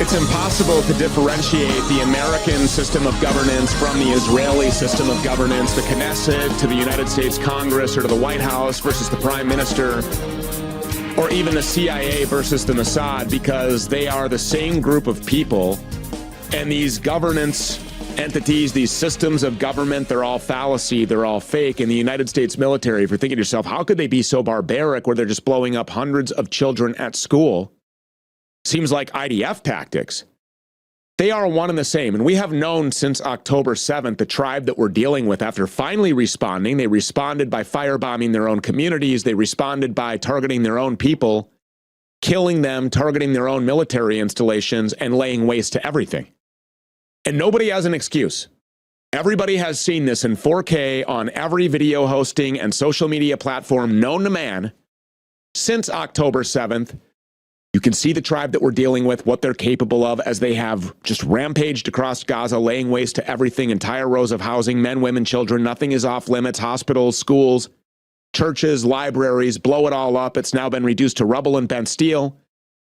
It's impossible to differentiate the American system of governance from the Israeli system of governance, the Knesset to the United States Congress or to the White House versus the Prime Minister, or even the CIA versus the Mossad, because they are the same group of people. And these governance entities, these systems of government, they're all fallacy, they're all fake. In the United States military, if you're thinking to yourself, how could they be so barbaric where they're just blowing up hundreds of children at school? Seems like IDF tactics. They are one and the same. And we have known since October 7th, the tribe that we're dealing with, after finally responding, they responded by firebombing their own communities. They responded by targeting their own people, killing them, targeting their own military installations, and laying waste to everything. And nobody has an excuse. Everybody has seen this in 4K on every video hosting and social media platform known to man since October 7th. You can see the tribe that we're dealing with, what they're capable of, as they have just rampaged across Gaza, laying waste to everything, entire rows of housing, men, women, children. Nothing is off limits. Hospitals, schools, churches, libraries, blow it all up. It's now been reduced to rubble and bent steel.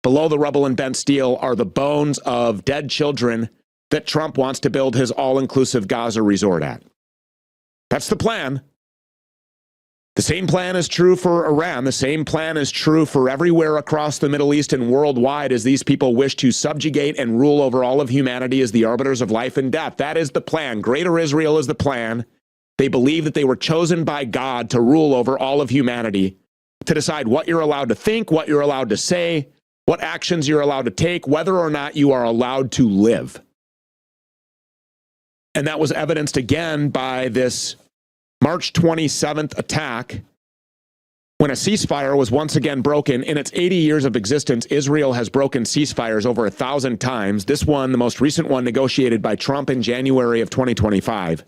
Below the rubble and bent steel are the bones of dead children that Trump wants to build his all-inclusive Gaza resort at. That's the plan. The same plan is true for Iran. The same plan is true for everywhere across the Middle East and worldwide, as these people wish to subjugate and rule over all of humanity as the arbiters of life and death. That is the plan. Greater Israel is the plan. They believe that they were chosen by God to rule over all of humanity, to decide what you're allowed to think, what you're allowed to say, what actions you're allowed to take, whether or not you are allowed to live. And that was evidenced again by this March 27th attack, when a ceasefire was once again broken. In its 80 years of existence, Israel has broken ceasefires over 1,000 times. This one, the most recent one, negotiated by Trump in January of 2025.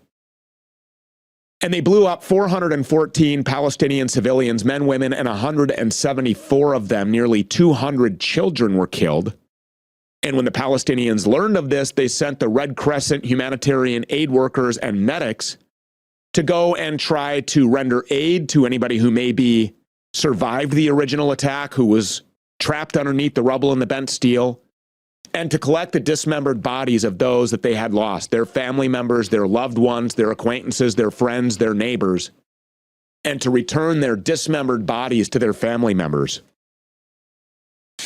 And they blew up 414 Palestinian civilians, men, women, and 174 of them, nearly 200 children were killed. And when the Palestinians learned of this, they sent the Red Crescent humanitarian aid workers and medics to go and try to render aid to anybody who maybe survived the original attack, who was trapped underneath the rubble and the bent steel, and to collect the dismembered bodies of those that they had lost, their family members, their loved ones, their acquaintances, their friends, their neighbors, and to return their dismembered bodies to their family members.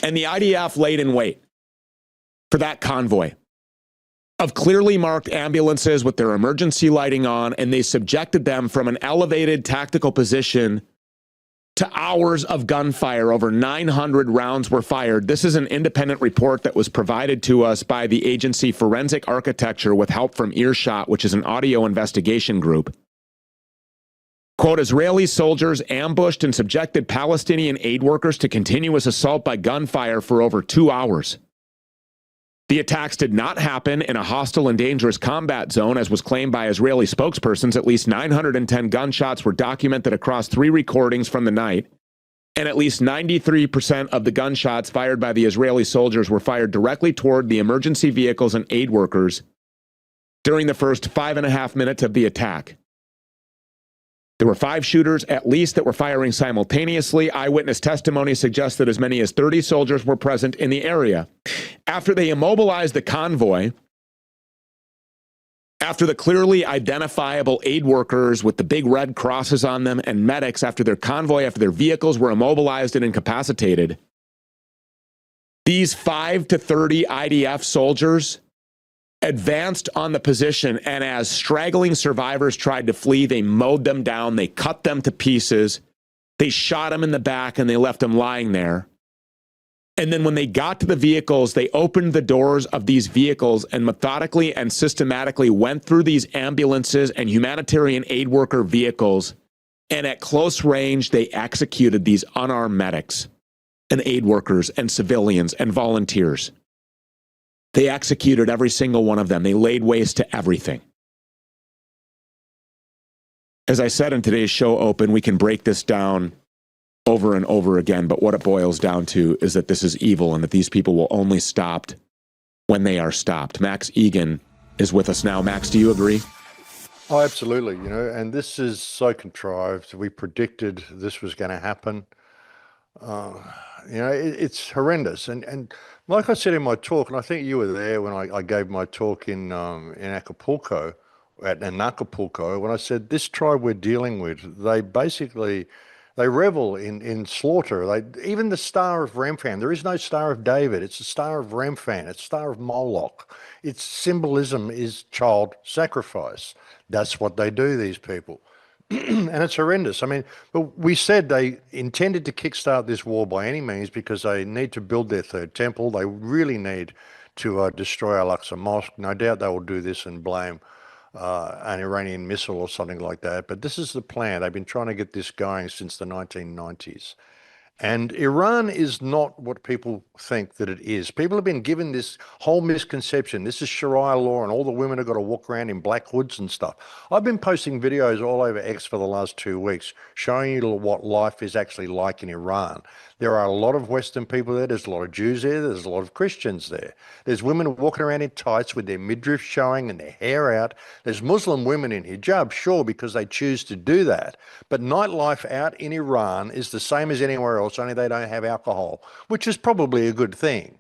And the IDF laid in wait for that convoy of clearly marked ambulances with their emergency lighting on, and they subjected them from an elevated tactical position to hours of gunfire. Over 900 rounds were fired. This is an independent report that was provided to us by the agency Forensic Architecture with help from Earshot, which is an audio investigation group. Quote, Israeli soldiers ambushed and subjected Palestinian aid workers to continuous assault by gunfire for over 2 hours. The attacks did not happen in a hostile and dangerous combat zone, as was claimed by Israeli spokespersons. At least 910 gunshots were documented across 3 recordings from the night, and at least 93% of the gunshots fired by the Israeli soldiers were fired directly toward the emergency vehicles and aid workers during the first 5.5 minutes of the attack. There were 5 shooters at least that were firing simultaneously. Eyewitness testimony suggests that as many as 30 soldiers were present in the area. After they immobilized the convoy, after the clearly identifiable aid workers with the big red crosses on them and medics, after their convoy, after their vehicles were immobilized and incapacitated, these 5 to 30 IDF soldiers advanced on the position, and as straggling survivors tried to flee, they mowed them down, they cut them to pieces, they shot them in the back, and they left them lying there. And then when they got to the vehicles, they opened the doors of these vehicles and methodically and systematically went through these ambulances and humanitarian aid worker vehicles, and at close range, they executed these unarmed medics and aid workers and civilians and volunteers. They executed every single one of them. They laid waste to everything. As I said in today's show open, we can break this down over and over again, but what it boils down to is that this is evil and that these people will only stop when they are stopped. Max Igan is with us now. Max, do you agree? Oh, absolutely. You know, and this is so contrived. We predicted this was going to happen. Uh, it's horrendous. And like I said in my talk, and I think you were there when I gave my talk in Acapulco, in Acapulco, when I said this tribe we're dealing with, they basically they revel in slaughter. Even the Star of Remphan, there is no Star of David. It's the Star of Remphan. It's Star of Moloch. Its symbolism is child sacrifice. That's what they do, these people. And it's horrendous. I mean, but we said they intended to kickstart this war by any means because they need to build their third temple. They really need to destroy Al-Aqsa Mosque. No doubt they will do this and blame an Iranian missile or something like that. But this is the plan. They've been trying to get this going since the 1990s. And Iran is not what people think that it is. People have been given this whole misconception. This is Sharia law, and all the women have got to walk around in black hoods and stuff. I've been posting videos all over X for the last 2 weeks showing you what life is actually like in Iran. There are a lot of Western people there. There's a lot of Jews there. There's a lot of Christians there. There's women walking around in tights with their midriff showing and their hair out. There's Muslim women in hijab, sure, because they choose to do that. But nightlife out in Iran is the same as anywhere else, only they don't have alcohol, which is probably a good thing.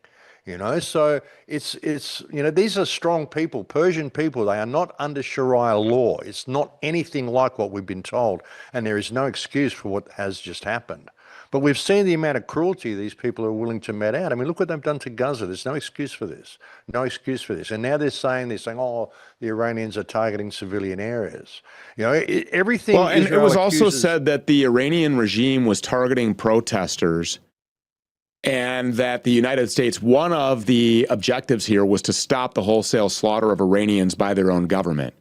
So these are strong people, Persian people. They are not under Sharia law. It's not anything like what we've been told, and there is no excuse for what has just happened. But we've seen the amount of cruelty these people are willing to met out. I mean, look what they've done to Gaza. There's no excuse for this. No excuse for this. And now they're saying, oh, the Iranians are targeting civilian areas. Everything. Well, and Israel it was also accuses... said that the Iranian regime was targeting protesters, and that the United States, one of the objectives here was to stop the wholesale slaughter of Iranians by their own government.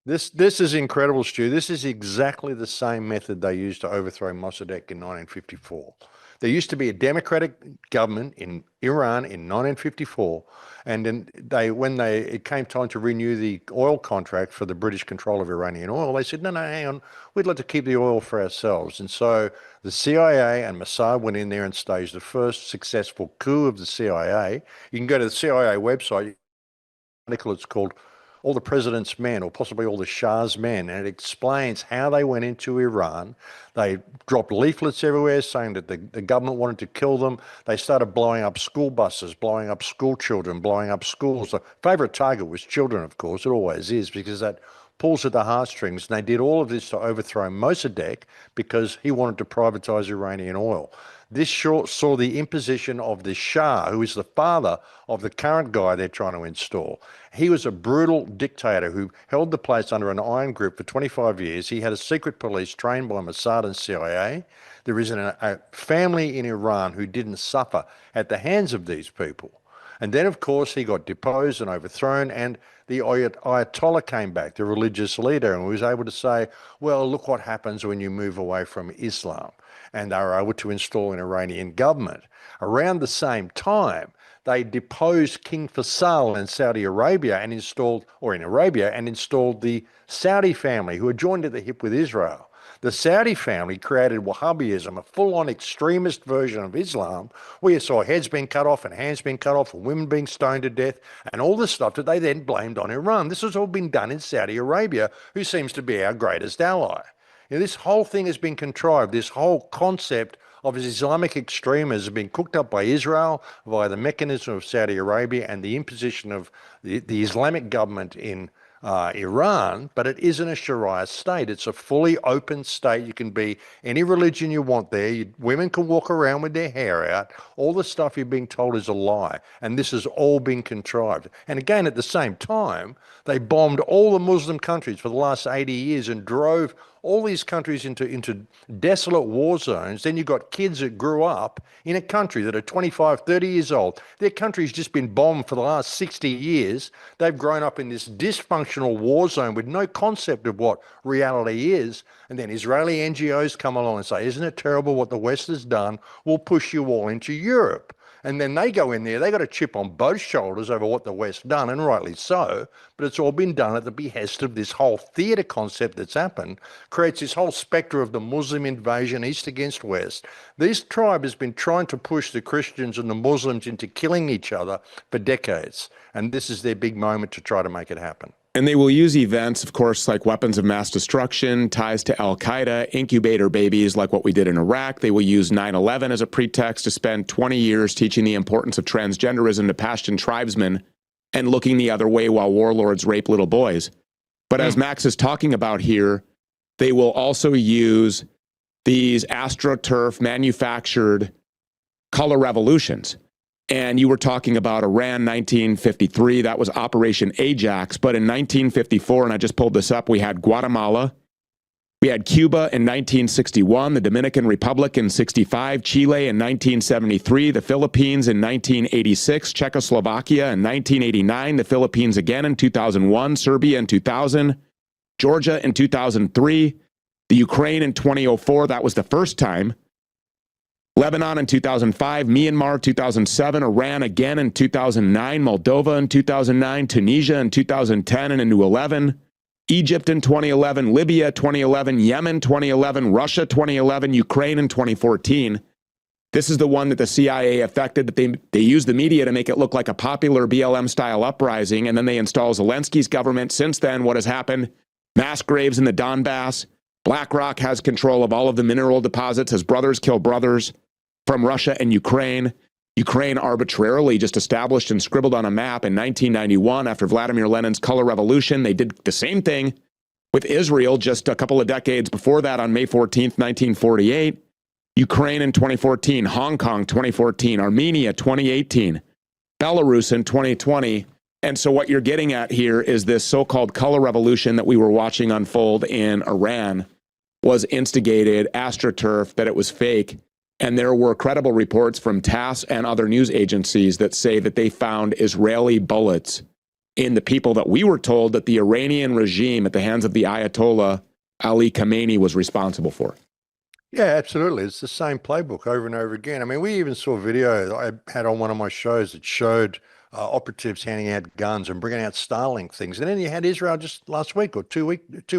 This is incredible, Stu. This is exactly the same method they used to overthrow Mossadegh in 1954. There used to be a democratic government in Iran in 1954, and then it came time to renew the oil contract for the British control of Iranian oil, they said, no, hang on, we'd like to keep the oil for ourselves. And so the CIA and Mossad went in there and staged the first successful coup of the CIA. You can go to the CIA website, article, it's called All the President's Men, or possibly All the Shah's Men, and it explains how they went into Iran. They dropped leaflets everywhere saying that the government wanted to kill them. They started blowing up school buses, blowing up school children, blowing up schools. The favourite target was children, of course. It always is, because that pulls at the heartstrings. And they did all of this to overthrow Mossadegh because he wanted to privatize Iranian oil. This saw the imposition of the Shah, who is the father of the current guy they're trying to install. He was a brutal dictator who held the place under an iron grip for 25 years. He had a secret police trained by Mossad and CIA. There is a family in Iran who didn't suffer at the hands of these people. And then, of course, he got deposed and overthrown, and the Ayatollah came back, the religious leader, and was able to say, well, look what happens when you move away from Islam. And they were able to install an Iranian government. Around the same time, they deposed King Faisal in Saudi Arabia and installed the Saudi family, who had joined at the hip with Israel. The Saudi family created Wahhabism, a full-on extremist version of Islam, where you saw heads being cut off and hands being cut off and women being stoned to death and all this stuff that they then blamed on Iran. This has all been done in Saudi Arabia, who seems to be our greatest ally. This whole thing has been contrived. This whole concept of Islamic extremism has been cooked up by Israel via the mechanism of Saudi Arabia and the imposition of the Islamic government in Iran, but it isn't a Sharia state. It's a fully open state. You can be any religion you want there. Women can walk around with their hair out. All the stuff you're being told is a lie, and this has all been contrived. And again, at the same time, they bombed all the Muslim countries for the last 80 years and drove all these countries into desolate war zones. Then you've got kids that grew up in a country that are 25, 30 years old. Their country's just been bombed for the last 60 years. They've grown up in this dysfunctional war zone with no concept of what reality is. And then Israeli NGOs come along and say, isn't it terrible what the West has done? We'll push you all into Europe. And then they go in there, they got a chip on both shoulders over what the West done, and rightly so, but it's all been done at the behest of this whole theatre concept that's happened, creates this whole spectre of the Muslim invasion, East against West. This tribe has been trying to push the Christians and the Muslims into killing each other for decades, and this is their big moment to try to make it happen. And they will use events, of course, like weapons of mass destruction, ties to al-Qaeda, incubator babies like what we did in Iraq. They will use 9/11 as a pretext to spend 20 years teaching the importance of transgenderism to Pashtun tribesmen and looking the other way while warlords rape little boys. But as Max is talking about here, they will also use these AstroTurf manufactured color revolutions. And you were talking about Iran 1953, that was Operation Ajax. But in 1954, and I just pulled this up, we had Guatemala, we had Cuba in 1961, the Dominican Republic in 65, Chile in 1973, the Philippines in 1986, Czechoslovakia in 1989, the Philippines again in 2001, Serbia in 2000, Georgia in 2003, the Ukraine in 2004, that was the first time. Lebanon in 2005, Myanmar 2007, Iran again in 2009, Moldova in 2009, Tunisia in 2010 and into 11, Egypt in 2011, Libya 2011, Yemen 2011, Russia 2011, Ukraine in 2014. This is the one that the CIA affected, that they used the media to make it look like a popular BLM-style uprising, and then they install Zelensky's government. Since then, what has happened? Mass graves in the Donbass. BlackRock has control of all of the mineral deposits as brothers kill brothers from Russia and Ukraine. Ukraine arbitrarily just established and scribbled on a map in 1991 after Vladimir Lenin's color revolution. They did the same thing with Israel just a couple of decades before that on May 14th, 1948. Ukraine in 2014, Hong Kong 2014, Armenia 2018, Belarus in 2020. And so what you're getting at here is this so-called color revolution that we were watching unfold in Iran was instigated, AstroTurf, that it was fake. And there were credible reports from TASS and other news agencies that say that they found Israeli bullets in the people that we were told that the Iranian regime at the hands of the Ayatollah Ali Khamenei was responsible for. Yeah, absolutely. It's the same playbook over and over again. I mean, we even saw a video that I had on one of my shows that showed operatives handing out guns and bringing out Starlink things. And then you had Israel just last week or 2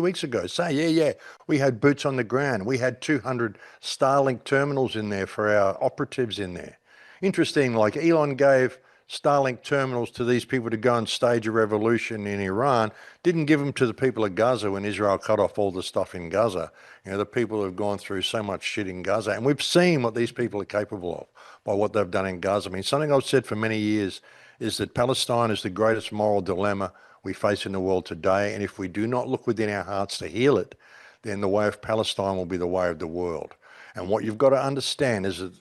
weeks ago say, yeah, we had boots on the ground. We had 200 Starlink terminals in there for our operatives in there. Interesting, like Elon gave Starlink terminals to these people to go and stage a revolution in Iran, didn't give them to the people of Gaza when Israel cut off all the stuff in Gaza. You know, the people have gone through so much shit in Gaza, and we've seen what these people are capable of by what they've done in Gaza. I mean, something I've said for many years is that Palestine is the greatest moral dilemma we face in the world today. And if we do not look within our hearts to heal it, then the way of Palestine will be the way of the world. And what you've got to understand is that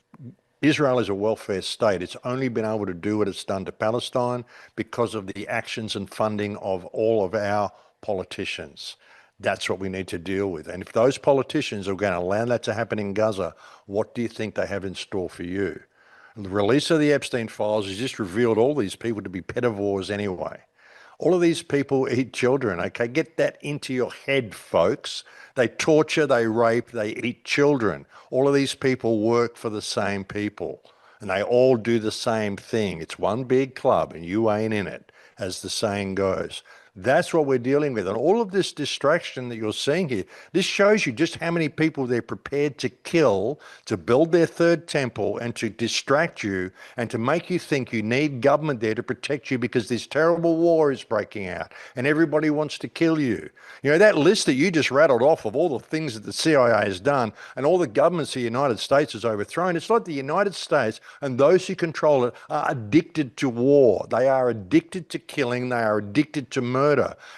Israel is a welfare state. It's only been able to do what it's done to Palestine because of the actions and funding of all of our politicians. That's what we need to deal with. And if those politicians are going to allow that to happen in Gaza, what do you think they have in store for you? The release of the Epstein files has just revealed all these people to be pedivores anyway. All of these people eat children, okay? Get that into your head, folks. They torture, they rape, they eat children. All of these people work for the same people, and they all do the same thing. It's one big club, and you ain't in it, as the saying goes. That's what we're dealing with. And all of this distraction that you're seeing here, this shows you just how many people they're prepared to kill to build their third temple and to distract you and to make you think you need government there to protect you because this terrible war is breaking out and everybody wants to kill you. You know, that list that you just rattled off of all the things that the CIA has done and all the governments the United States has overthrown, it's like the United States and those who control it are addicted to war. They are addicted to killing. They are addicted to murder.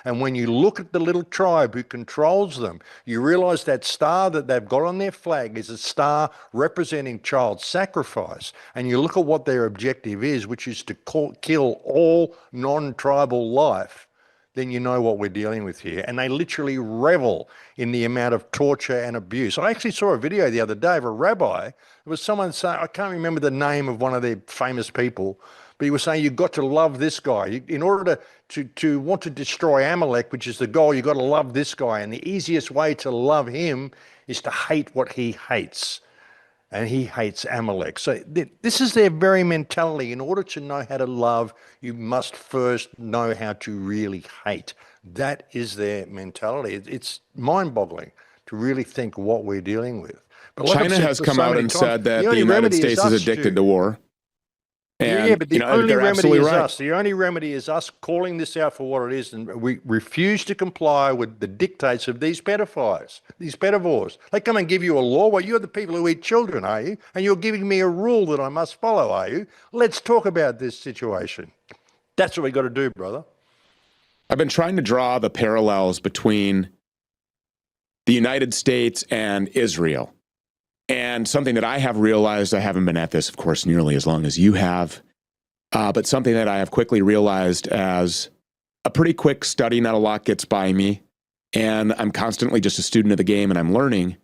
And when you look at the little tribe who controls them, you realize that star that they've got on their flag is a star representing child sacrifice. And you look at what their objective is, which is to kill all non-tribal life, then you know what we're dealing with here. And they literally revel in the amount of torture and abuse. I actually saw a video the other day of a rabbi. There was someone saying, I can't remember the name of one of their famous people, but he was saying, you've got to love this guy. In order to want to destroy Amalek, which is the goal, you've got to love this guy. And the easiest way to love him is to hate what he hates. And he hates Amalek. So this is their very mentality. In order to know how to love, you must first know how to really hate. That is their mentality. It's mind-boggling to really think what we're dealing with. But like China has come out and said that the United States is addicted to war. And, Yeah, but the only they're remedy absolutely is right. us. The only remedy is us calling this out for what it is, and we refuse to comply with the dictates of these pedophiles, these pedivores. They come and give you a law. Well, you're the people who eat children, are you? And you're giving me a rule that I must follow, are you? Let's talk about this situation. That's what we got to do, brother. I've been trying to draw the parallels between the United States and Israel. And something that I have realized, I haven't been at this, of course, nearly as long as you have, but something that I have quickly realized as a pretty quick study, not a lot gets by me, and I'm constantly just a student of the game and I'm learning,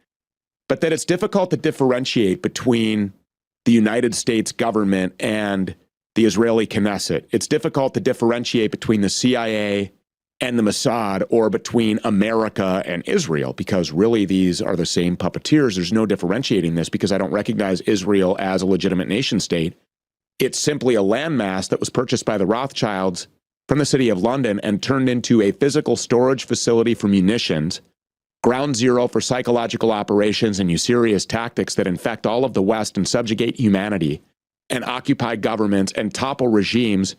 but that it's difficult to differentiate between the United States government and the Israeli Knesset. It's difficult to differentiate between the CIA and the Mossad, or between America and Israel, because really these are the same puppeteers. There's no differentiating this, because I don't recognize Israel as a legitimate nation state. It's simply a landmass that was purchased by the Rothschilds from the city of London and turned into a physical storage facility for munitions, ground zero for psychological operations and usurious tactics that infect all of the West and subjugate humanity and occupy governments and topple regimes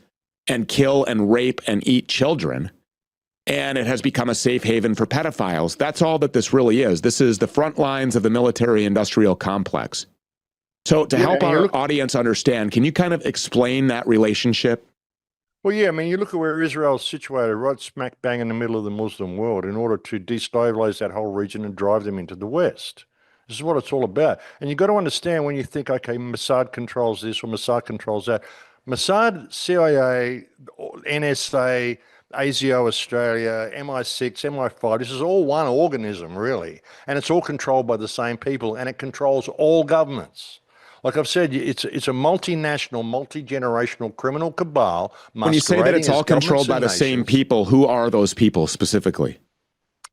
and kill and rape and eat children. And it has become a safe haven for pedophiles. That's all that this really is. This is the front lines of the military-industrial complex. So to help our audience understand, can you kind of explain that relationship? Well, yeah, I mean, you look at where Israel's situated, right smack bang in the middle of the Muslim world, in order to destabilize that whole region and drive them into the West. This is what it's all about. And you've got to understand, when you think, okay, Mossad controls this or Mossad controls that, Mossad, CIA, NSA, ASIO Australia, MI6, MI5, this is all one organism, really. And it's all controlled by the same people, and it controls all governments. Like I've said, it's a multinational, multi-generational criminal cabal. When you say that it's all controlled by the same people, who are those people specifically?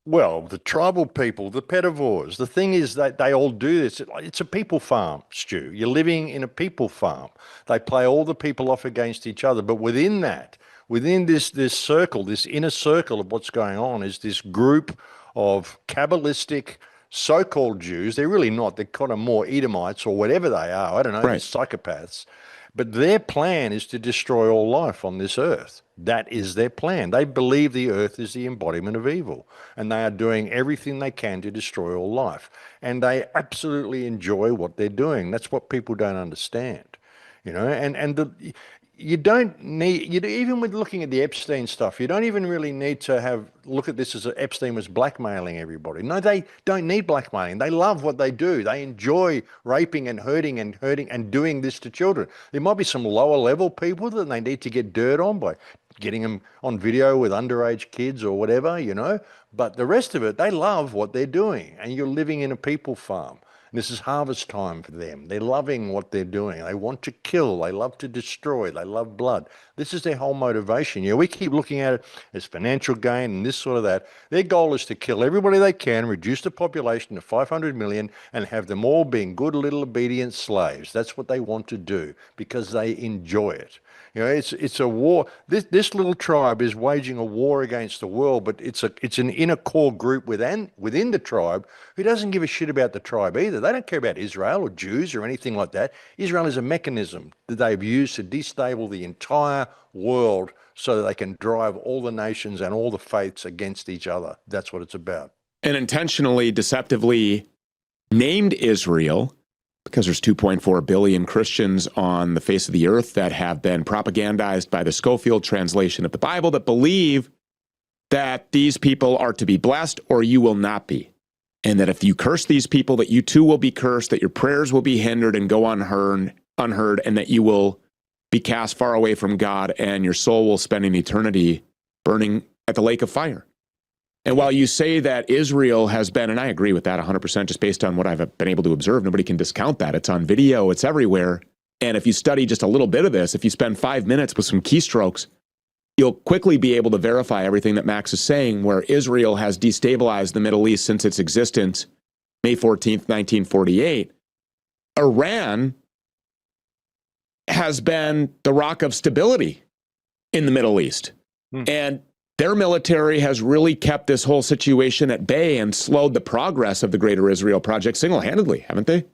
Well, the tribal people, the pedivores. The thing is that they all do this. It's a people farm, Stu. You're living in a people farm. They play all the people off against each other. But within that, within this circle, this inner circle of what's going on, is this group of Kabbalistic so-called Jews. They're really not. They're kind of more Edomites or whatever they are. I don't know, right. They're psychopaths. But their plan is to destroy all life on this earth. That is their plan. They believe the earth is the embodiment of evil, and they are doing everything they can to destroy all life. And they absolutely enjoy what they're doing. That's what people don't understand. You don't need, even with looking at the Epstein stuff, you don't even really need to look at this as Epstein was blackmailing everybody. No, they don't need blackmailing. They love what they do. They enjoy raping and hurting and doing this to children. There might be some lower level people that they need to get dirt on by getting them on video with underage kids or whatever, but the rest of it, they love what they're doing, and you're living in a people farm. And this is harvest time for them. They're loving what they're doing. They want to kill. They love to destroy. They love blood. This is their whole motivation. We keep looking at it as financial gain and this sort of that. Their goal is to kill everybody they can, reduce the population to 500 million, and have them all being good little obedient slaves. That's what they want to do because they enjoy it. It's a war. This little tribe is waging a war against the world, but it's an inner core group within the tribe who doesn't give a shit about the tribe either. They don't care about Israel or Jews or anything like that. Israel is a mechanism that they've used to destabilize the entire world so that they can drive all the nations and all the faiths against each other. That's what it's about. And intentionally, deceptively named Israel, because there's 2.4 billion Christians on the face of the earth that have been propagandized by the Schofield translation of the Bible, that believe that these people are to be blessed or you will not be. And that if you curse these people, that you too will be cursed, that your prayers will be hindered and go unheard, and that you will be cast far away from God and your soul will spend an eternity burning at the lake of fire. And while you say that Israel has been, and I agree with that 100% just based on what I've been able to observe, nobody can discount that. It's on video, it's everywhere. And if you study just a little bit of this, if you spend 5 minutes with some keystrokes, you'll quickly be able to verify everything that Max is saying, where Israel has destabilized the Middle East since its existence, May 14th, 1948. Iran has been the rock of stability in the Middle East. And their military has really kept this whole situation at bay and slowed the progress of the Greater Israel Project single-handedly, haven't they?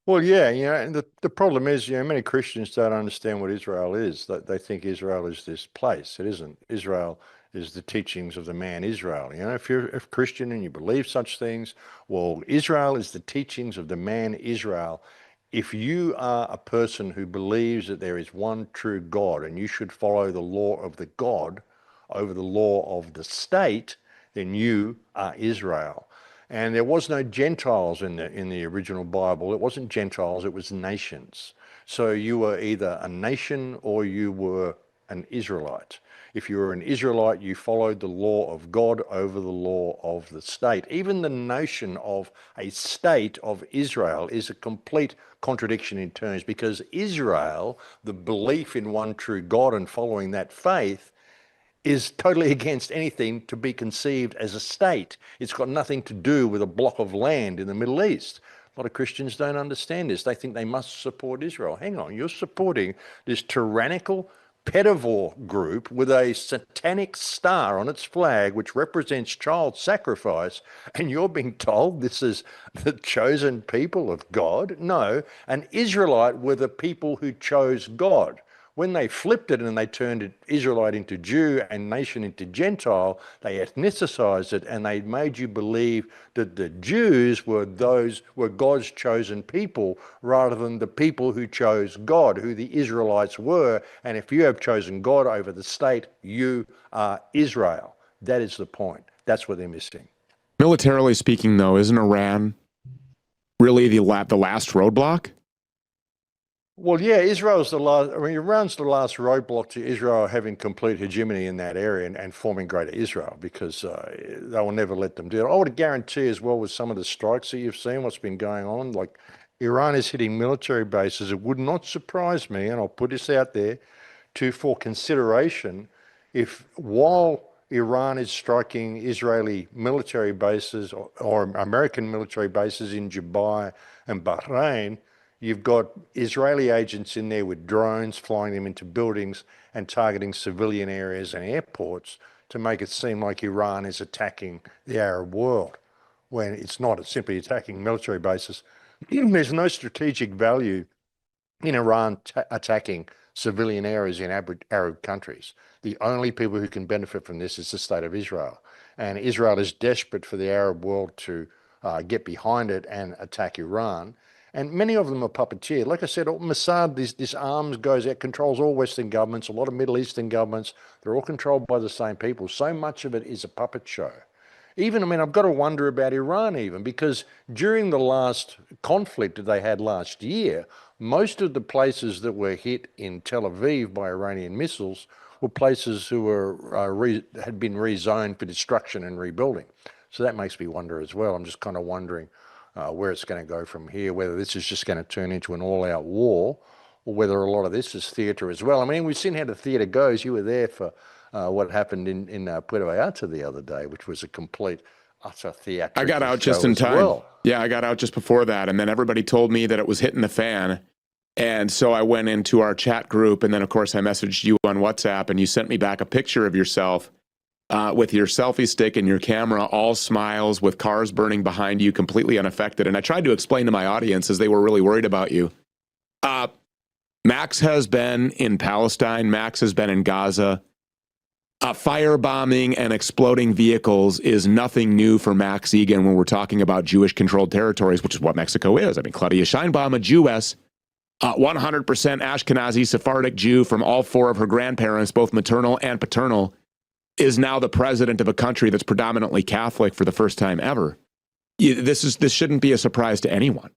Well, yeah, and the problem is, many Christians don't understand what Israel is. They think Israel is this place. It isn't. Israel is the teachings of the man Israel. If you're a Christian and you believe such things, well, Israel is the teachings of the man Israel. If you are a person who believes that there is one true God and you should follow the law of the God over the law of the state, then you are Israel. And there was no Gentiles in the original Bible. It wasn't Gentiles, it was nations. So you were either a nation or you were an Israelite. If you were an Israelite, you followed the law of God over the law of the state. Even the notion of a state of Israel is a complete contradiction in terms, because Israel, the belief in one true God and following that faith, is totally against anything to be conceived as a state. It's got nothing to do with a block of land in the Middle East. A lot of Christians don't understand this. They think they must support Israel. Hang on, you're supporting this tyrannical pedivore group with a satanic star on its flag, which represents child sacrifice, and you're being told this is the chosen people of God? No, an Israelite were the people who chose God. When they flipped it and they turned Israelite into Jew and nation into Gentile, they ethnicized it and they made you believe that the Jews were God's chosen people rather than the people who chose God, who the Israelites were. And if you have chosen God over the state, you are Israel. That is the point. That's what they're missing. Militarily speaking, though, isn't Iran really the last roadblock? Well, yeah, Israel's the last. I mean, Iran's the last roadblock to Israel having complete hegemony in that area and forming Greater Israel, because they will never let them do it. I would guarantee as well, with some of the strikes that you've seen, what's been going on, like Iran is hitting military bases. It would not surprise me, and I'll put this out there, for consideration, if while Iran is striking Israeli military bases or American military bases in Dubai and Bahrain, you've got Israeli agents in there with drones flying them into buildings and targeting civilian areas and airports to make it seem like Iran is attacking the Arab world, when it's not. It's simply attacking military bases. There's no strategic value in Iran attacking civilian areas in Arab countries. The only people who can benefit from this is the state of Israel. And Israel is desperate for the Arab world to get behind it and attack Iran. And many of them are puppeteered. Like I said, Mossad, this arms goes out, controls all Western governments, a lot of Middle Eastern governments. They're all controlled by the same people. So much of it is a puppet show. Even, I mean, I've got to wonder about Iran even, because during the last conflict that they had last year, most of the places that were hit in Tel Aviv by Iranian missiles were places who were had been rezoned for destruction and rebuilding. So that makes me wonder as well. I'm just kind of wondering where it's going to go from here, whether this is just going to turn into an all-out war, or whether a lot of this is theatre as well. I mean, we've seen how the theatre goes. You were there for what happened in Puerto Vallarta the other day, which was a complete, utter theatrical I got out just show in as time. well. Yeah, I got out just before that, and then everybody told me that it was hitting the fan. And so I went into our chat group, and then, of course, I messaged you on WhatsApp, and you sent me back a picture of yourself with your selfie stick and your camera, all smiles, with cars burning behind you, completely unaffected. And I tried to explain to my audience, as they were really worried about you. Max has been in Palestine. Max has been in Gaza. Firebombing and exploding vehicles is nothing new for Max Igan when we're talking about Jewish-controlled territories, which is what Mexico is. I mean, Claudia Sheinbaum, a Jewess, 100% Ashkenazi Sephardic Jew from all four of her grandparents, both maternal and paternal, is now the president of a country that's predominantly Catholic for the first time ever. This shouldn't be a surprise to anyone.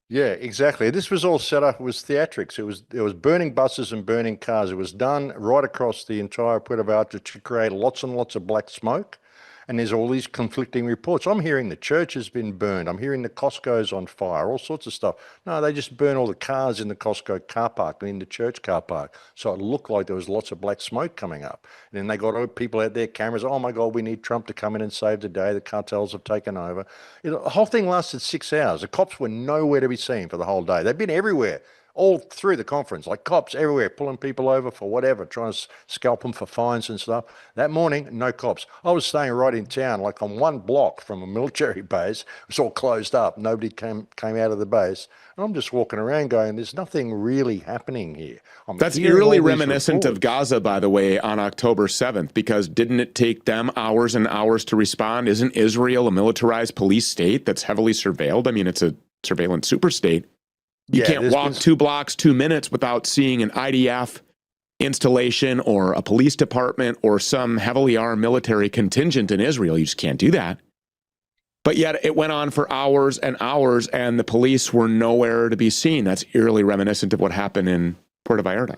Yeah, exactly. This was all set up. It was theatrics. It was burning buses and burning cars. It was done right across the entire Puerto Vallarta to create lots and lots of black smoke. And there's all these conflicting reports. I'm hearing the church has been burned. I'm hearing the Costco's on fire, all sorts of stuff. No, they just burn all the cars in the Costco car park and in the church car park. So it looked like there was lots of black smoke coming up. And then they got people out there, cameras. Oh my God, we need Trump to come in and save the day. The cartels have taken over. The whole thing lasted 6 hours. The cops were nowhere to be seen for the whole day. They've been everywhere all through the conference, like cops everywhere, pulling people over for whatever, trying to scalp them for fines and stuff. That morning, no cops. I was staying right in town, like on one block from a military base. It was all closed up. Nobody came out of the base. And I'm just walking around going, there's nothing really happening here. That's eerily reminiscent of Gaza, by the way, on October 7th, because didn't it take them hours and hours to respond? Isn't Israel a militarized police state that's heavily surveilled? I mean, it's a surveillance superstate. You can't walk 2 blocks, 2 minutes without seeing an IDF installation or a police department or some heavily armed military contingent in Israel. You just can't do that. But yet it went on for hours and hours, and the police were nowhere to be seen. That's eerily reminiscent of what happened in Puerto Vallarta.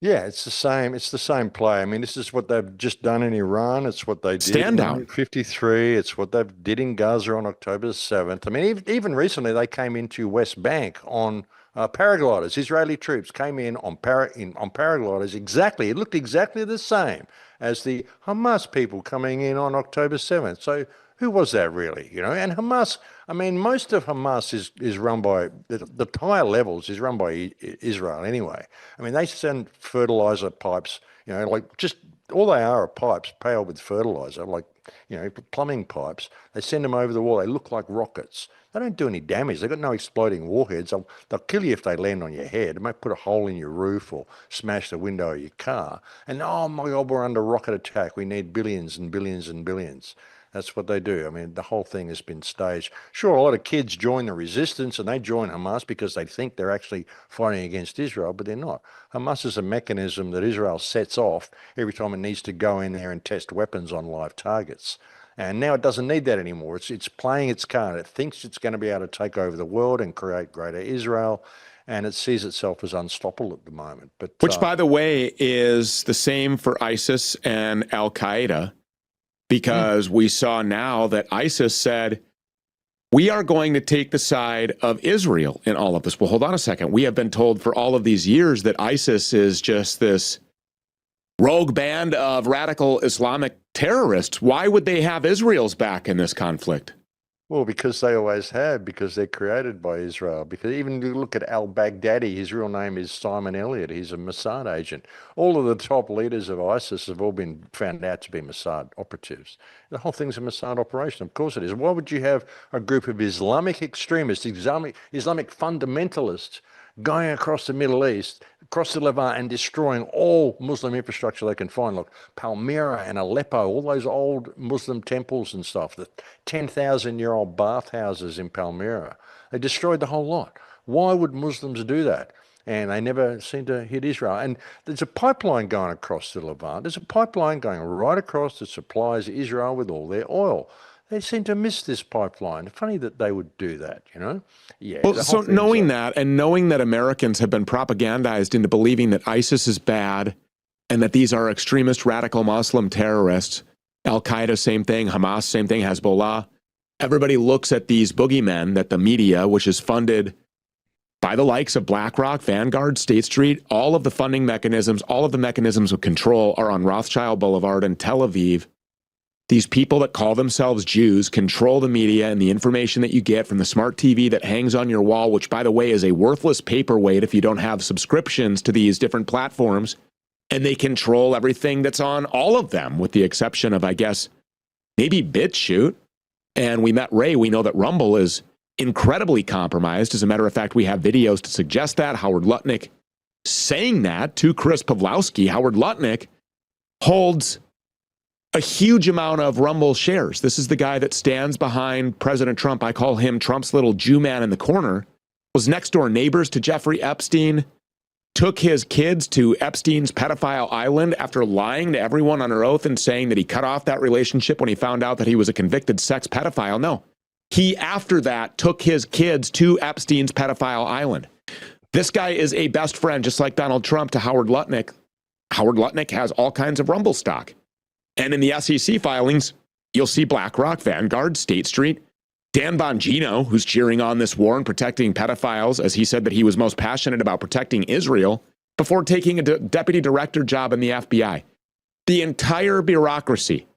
Yeah, it's the same. It's the same play. I mean, this is what they've just done in Iran. It's what they did in 1953. It's what they did in Gaza on October 7th. I mean, even recently they came into West Bank on paragliders. Israeli troops came in on paragliders. Exactly, it looked exactly the same as the Hamas people coming in on October 7th. So who was that really? You know, and Hamas. I mean, most of Hamas is run by the higher levels is run by Israel anyway. I mean, they send fertilizer pipes. You know, like just all they are pipes paled with fertilizer, like, you know, plumbing pipes. They send them over the wall. They look like rockets. They don't do any damage. They've got no exploding warheads. They'll kill you if they land on your head. They might put a hole in your roof or smash the window of your car. And, oh my God, we're under rocket attack. We need billions and billions and billions. That's what they do. I mean, the whole thing has been staged. Sure, a lot of kids join the resistance and they join Hamas because they think they're actually fighting against Israel, but they're not. Hamas is a mechanism that Israel sets off every time it needs to go in there and test weapons on live targets. And now it doesn't need that anymore. It's playing its card. It thinks it's going to be able to take over the world and create greater Israel, and it sees itself as unstoppable at the moment. But which, by the way, is the same for ISIS and Al-Qaeda, because we saw now that ISIS said, we are going to take the side of Israel in all of this. Well, hold on a second. We have been told for all of these years that ISIS is just this rogue band of radical Islamic terrorists. Why would they have Israel's back in this conflict? Well, because they always have, because they're created by Israel. Because even you look at al-Baghdadi, his real name is Simon Elliott. He's a Mossad agent. All of the top leaders of ISIS have all been found out to be Mossad operatives. The whole thing's a Mossad operation. Of course it is. Why would you have a group of Islamic extremists, Islamic fundamentalists going across the Middle East, across the Levant, and destroying all Muslim infrastructure they can find? Look, Palmyra and Aleppo, all those old Muslim temples and stuff, the 10,000-year-old bathhouses in Palmyra. They destroyed the whole lot. Why would Muslims do that? And they never seem to hit Israel. And there's a pipeline going across the Levant. There's a pipeline going right across that supplies Israel with all their oil. They seem to miss this pipeline. Funny that they would do that, you know? Yeah. Well, so knowing that, and knowing that Americans have been propagandized into believing that ISIS is bad and that these are extremist radical Muslim terrorists, Al-Qaeda, same thing, Hamas, same thing, Hezbollah, everybody looks at these boogeymen that the media, which is funded by the likes of BlackRock, Vanguard, State Street, all of the funding mechanisms, all of the mechanisms of control are on Rothschild Boulevard in Tel Aviv. These people that call themselves Jews control the media and the information that you get from the smart TV that hangs on your wall, which, by the way, is a worthless paperweight if you don't have subscriptions to these different platforms. And they control everything that's on all of them, with the exception of, I guess, maybe BitChute. And we met Ray. We know that Rumble is incredibly compromised. As a matter of fact, we have videos to suggest that. Howard Lutnick saying that to Chris Pavlowski. Howard Lutnick holds a huge amount of Rumble shares. This is the guy that stands behind President Trump. I call him Trump's little Jew man in the corner. Was next door neighbors to Jeffrey Epstein, took his kids to Epstein's pedophile island after lying to everyone under oath and saying that he cut off that relationship when he found out that he was a convicted sex pedophile. No, he after that took his kids to Epstein's pedophile island. This guy is a best friend, just like Donald Trump, to Howard Lutnick. Howard Lutnick has all kinds of Rumble stock. And in the SEC filings, you'll see BlackRock, Vanguard, State Street, Dan Bongino, who's cheering on this war and protecting pedophiles, as he said that he was most passionate about protecting Israel before taking a deputy director job in the FBI. The entire bureaucracy,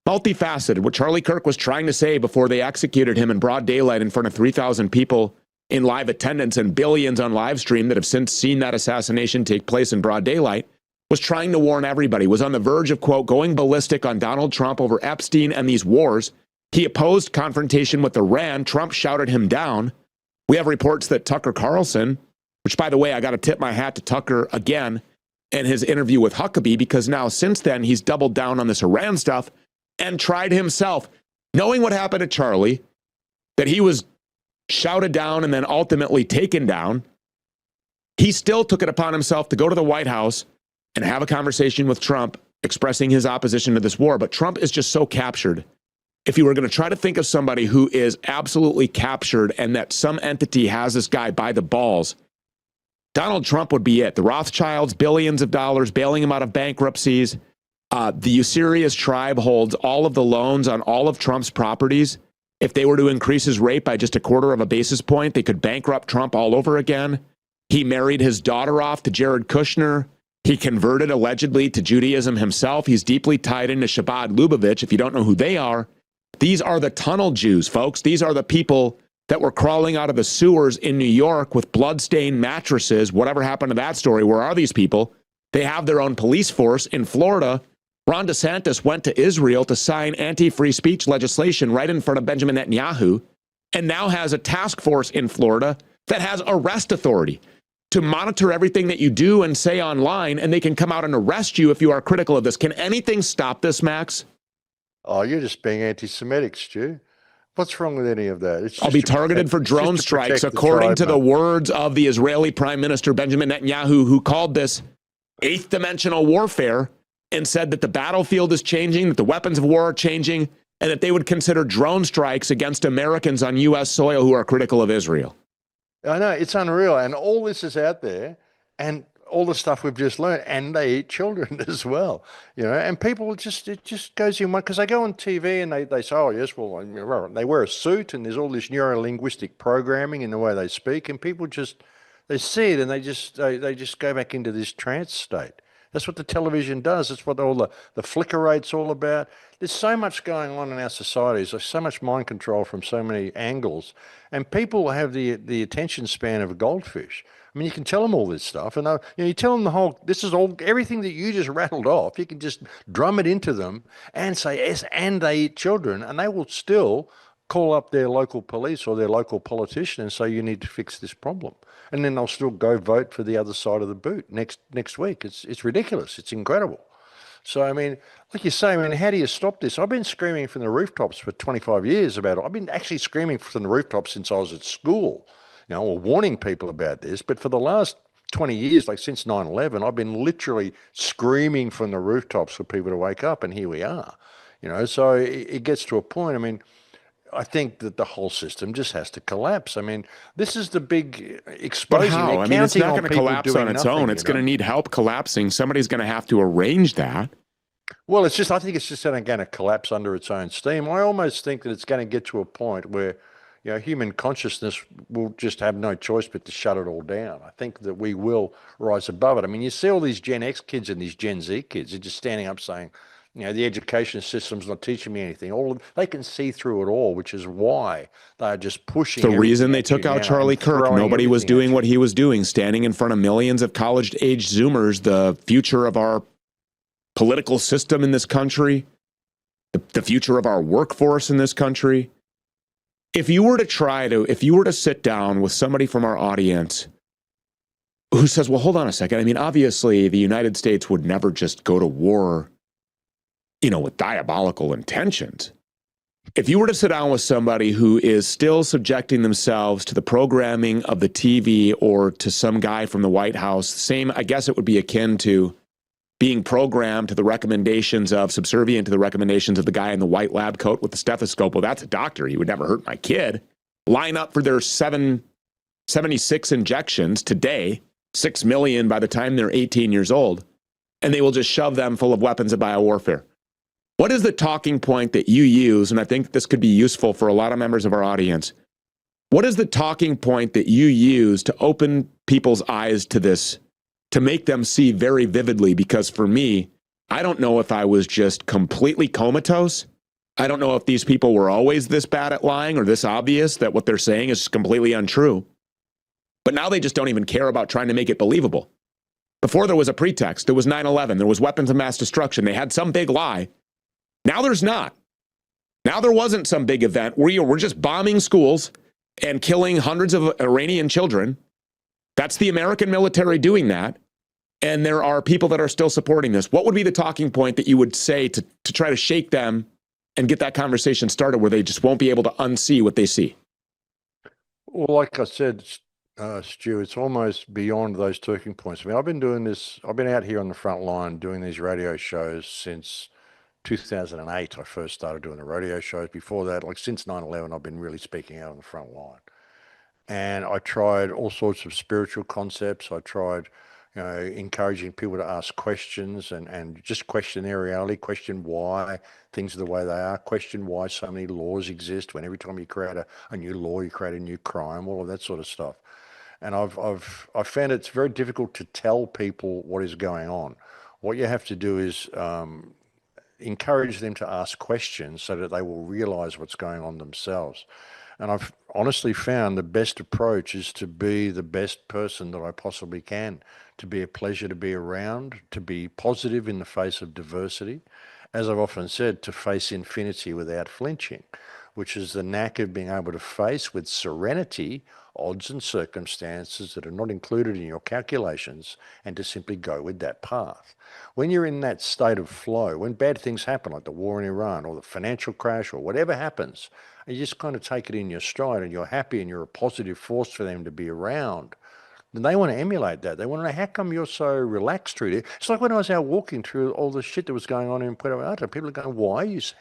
multifaceted, what Charlie Kirk was trying to say before they executed him in broad daylight in front of 3,000 people in live attendance and billions on live stream that have since seen that assassination take place in broad daylight, was trying to warn everybody, was on the verge of, quote, going ballistic on Donald Trump over Epstein and these wars. He opposed confrontation with Iran. Trump shouted him down. We have reports that Tucker Carlson, which, by the way, I got to tip my hat to Tucker again in his interview with Huckabee, because now since then he's doubled down on this Iran stuff and tried himself, knowing what happened to Charlie, that he was shouted down and then ultimately taken down. He still took it upon himself to go to the White House and have a conversation with Trump expressing his opposition to this war. But Trump is just so captured. If you were going to try to think of somebody who is absolutely captured and that some entity has this guy by the balls, Donald Trump would be it. The Rothschilds, billions of dollars, bailing him out of bankruptcies. The Usurious tribe holds all of the loans on all of Trump's properties. If they were to increase his rate by just 1/4 of a basis point, they could bankrupt Trump all over again. He married his daughter off to Jared Kushner. He converted allegedly to Judaism himself. He's deeply tied into Shabbat Lubavitch. If you don't know who they are, these are the tunnel Jews, folks. These are the people that were crawling out of the sewers in New York with bloodstained mattresses. Whatever happened to that story? Where are these people? They have their own police force. In Florida, Ron DeSantis went to Israel to sign anti-free speech legislation right in front of Benjamin Netanyahu, and now has a task force in Florida that has arrest authority to monitor everything that you do and say online, and they can come out and arrest you if you are critical of this. Can anything stop this, Max? Oh, you're just being anti-Semitic, Stu. What's wrong with any of that? I'll be targeted for drone strikes, according to the words of the Israeli Prime Minister Benjamin Netanyahu, who called this eighth dimensional warfare and said that the battlefield is changing, that the weapons of war are changing, and that they would consider drone strikes against Americans on U.S. soil who are critical of Israel. I know, it's unreal. And all this is out there, and all the stuff we've just learned, and they eat children as well, you know, and people just, it just goes in one, because they go on TV and they say, oh, yes, well, they wear a suit and there's all this neuro-linguistic programming in the way they speak, and people just, they see it and they just go back into this trance state. That's what the television does. That's what all the flicker rate's all about. There's so much going on in our societies. There's so much mind control from so many angles. And people have the attention span of a goldfish. I mean, you can tell them all this stuff. And you tell them this is all, everything that you just rattled off, you can just drum it into them and say, yes, and they eat children. And they will still call up their local police or their local politician and say, you need to fix this problem. And then they'll still go vote for the other side of the boot next week. It's ridiculous. It's incredible. So, I mean, like you say, I mean, how do you stop this? I've been screaming from the rooftops for 25 years about it. I've been actually screaming from the rooftops since I was at school, you know, or warning people about this. But for the last 20 years, like since 9/11, I've been literally screaming from the rooftops for people to wake up. And here we are, you know, so it gets to a point. I mean, I think that the whole system just has to collapse. I mean, this is the big exposing. But how? I mean, it's not going to collapse on its own. It's going to need help collapsing. Somebody's going to have to arrange that. Well, I think it's just going to collapse under its own steam. I almost think that it's going to get to a point where, you know, human consciousness will just have no choice but to shut it all down. I think that we will rise above it. I mean, you see all these Gen X kids and these Gen Z kids are just standing up saying, you know, the education system's not teaching me anything. They can see through it all, which is why they're just pushing. The reason they took out Charlie Kirk, nobody was doing what he was doing, standing in front of millions of college-age Zoomers, the future of our political system in this country, the future of our workforce in this country. If you were to sit down with somebody from our audience who says, well, hold on a second. I mean, obviously, the United States would never just go to war, you know, with diabolical intentions. If you were to sit down with somebody who is still subjecting themselves to the programming of the TV or to some guy from the White House, same, I guess it would be akin to being programmed to the recommendations of, subservient to the recommendations of the guy in the white lab coat with the stethoscope. Well, that's a doctor. He would never hurt my kid. Line up for their 76 injections today, 6 million by the time they're 18 years old, and they will just shove them full of weapons of biowarfare. What is the talking point that you use? And I think this could be useful for a lot of members of our audience. What is the talking point that you use to open people's eyes to this, to make them see very vividly? Because for me, I don't know if I was just completely comatose. I don't know if these people were always this bad at lying or this obvious that what they're saying is completely untrue. But now they just don't even care about trying to make it believable. Before there was a pretext. There was 9/11. There was weapons of mass destruction. They had some big lie. Now there's not. Now there wasn't some big event. We're just bombing schools and killing hundreds of Iranian children. That's the American military doing that. And there are people that are still supporting this. What would be the talking point that you would say to try to shake them and get that conversation started where they just won't be able to unsee what they see? Well, like I said, Stu, it's almost beyond those talking points. I mean, I've been doing this, I've been out here on the front line doing these radio shows since 2008. I first started doing the radio shows. Before that, like since 9/11, I've been really speaking out on the front line. And I tried all sorts of spiritual concepts. I tried, encouraging people to ask questions and just question their reality, question why things are the way they are, question why so many laws exist when every time you create a new law, you create a new crime, all of that sort of stuff. And I've found it's very difficult to tell people what is going on. What you have to do is encourage them to ask questions so that they will realize what's going on themselves. And I've honestly found the best approach is to be the best person that I possibly can, to be a pleasure to be around, to be positive in the face of diversity. As I've often said, to face infinity without flinching, which is the knack of being able to face with serenity odds and circumstances that are not included in your calculations and to simply go with that path. When you're in that state of flow, when bad things happen like the war in Iran or the financial crash or whatever happens, and you just kind of take it in your stride and you're happy and you're a positive force for them to be around, then they want to emulate that. They want to know, how come you're so relaxed through it? It's like when I was out walking through all the shit that was going on in Puerto Vallarta. People are going,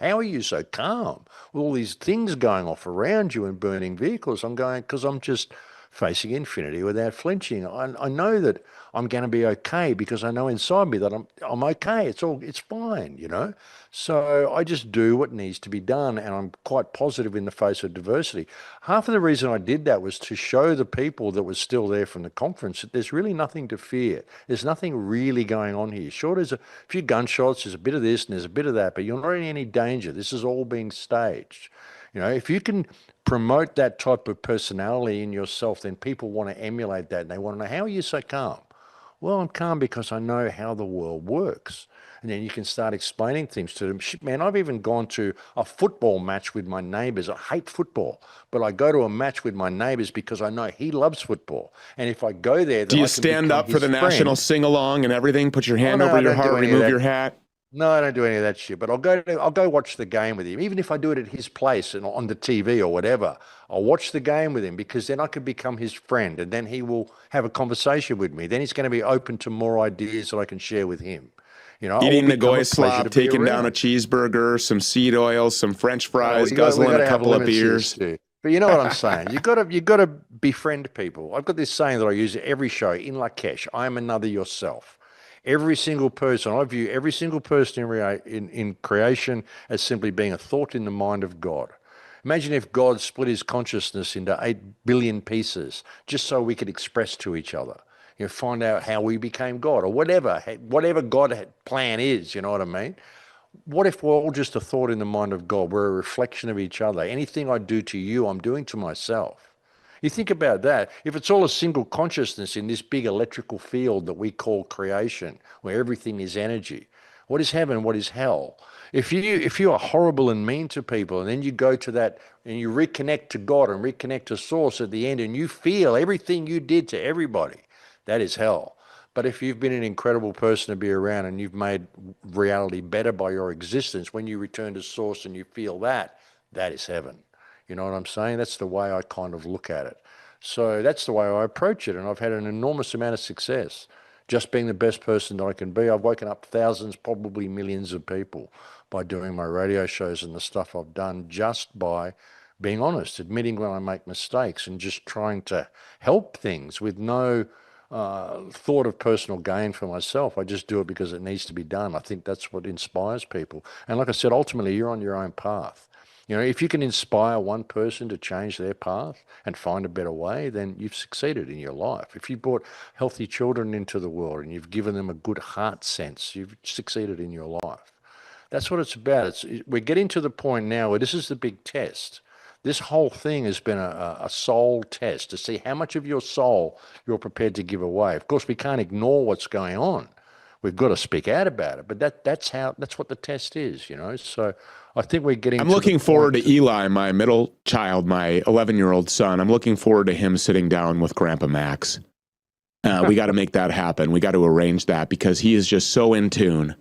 how are you so calm with all these things going off around you and burning vehicles? I'm going, because I'm just facing infinity without flinching. I know that I'm going to be okay because I know inside me that I'm okay. It's fine. So I just do what needs to be done, and I'm quite positive in the face of diversity. Half of the reason I did that was to show the people that was still there from the conference that there's really nothing to fear. There's nothing really going on here. Sure, there's a few gunshots, there's a bit of this and there's a bit of that, but you're not in any danger. This is all being staged. If you can promote that type of personality in yourself, then people want to emulate that and they want to know, how are you so calm? Well, I'm calm because I know how the world works. And then you can start explaining things to them. Shit, man, I've even gone to a football match with my neighbors. I hate football, but I go to a match with my neighbors because I know he loves football. And if I go there, then Do you I can stand become up for the his national friend. sing-along and everything? Put your hand No, over I your don't do heart, any of remove that. your hat? No, I don't do any of that shit. But I'll go watch the game with him, even if I do it at his place and on the TV or whatever. I'll watch the game with him because then I can become his friend, and then he will have a conversation with me. Then he's going to be open to more ideas that I can share with him. I will Eating the become goy a pleasure to slop, be taking down a around. cheeseburger, some seed oil, some French Well, fries, we guzzling got a to have couple of limits here, beers. Stu. But you know what I'm saying? You got to befriend people. I've got this saying that I use every show in Lakesh. I am another yourself. Every single person, I view every single person in creation as simply being a thought in the mind of God. Imagine if God split his consciousness into 8 billion pieces just so we could express to each other. Find out how we became God or whatever God plan is, you know what I mean? What if we're all just a thought in the mind of God? We're a reflection of each other. Anything I do to you, I'm doing to myself. You think about that. If it's all a single consciousness in this big electrical field that we call creation, where everything is energy, what is heaven? What is hell? If you are horrible and mean to people, and then you go to that and you reconnect to God and reconnect to Source at the end, and you feel everything you did to everybody, that is hell. But if you've been an incredible person to be around and you've made reality better by your existence, when you return to Source and you feel that, that is heaven. You know what I'm saying? That's the way I kind of look at it. So that's the way I approach it. And I've had an enormous amount of success just being the best person that I can be. I've woken up thousands, probably millions of people by doing my radio shows and the stuff I've done just by being honest, admitting when I make mistakes and just trying to help things with no thought of personal gain for myself. I just do it because it needs to be done. I think that's what inspires people. And like I said, ultimately, you're on your own path. If you can inspire one person to change their path and find a better way, then you've succeeded in your life. If you brought healthy children into the world and you've given them a good heart sense, you've succeeded in your life. That's what it's about. We're getting to the point now where this is the big test. This whole thing has been a soul test to see how much of your soul you're prepared to give away. Of course, we can't ignore what's going on. We've got to speak out about it. But that's what the test is, you know. So I think we're getting. I'm looking forward to Eli, my middle child, my 11-year-old son. I'm looking forward to him sitting down with Grandpa Max. We got to make that happen. We got to arrange that because he is just so in tune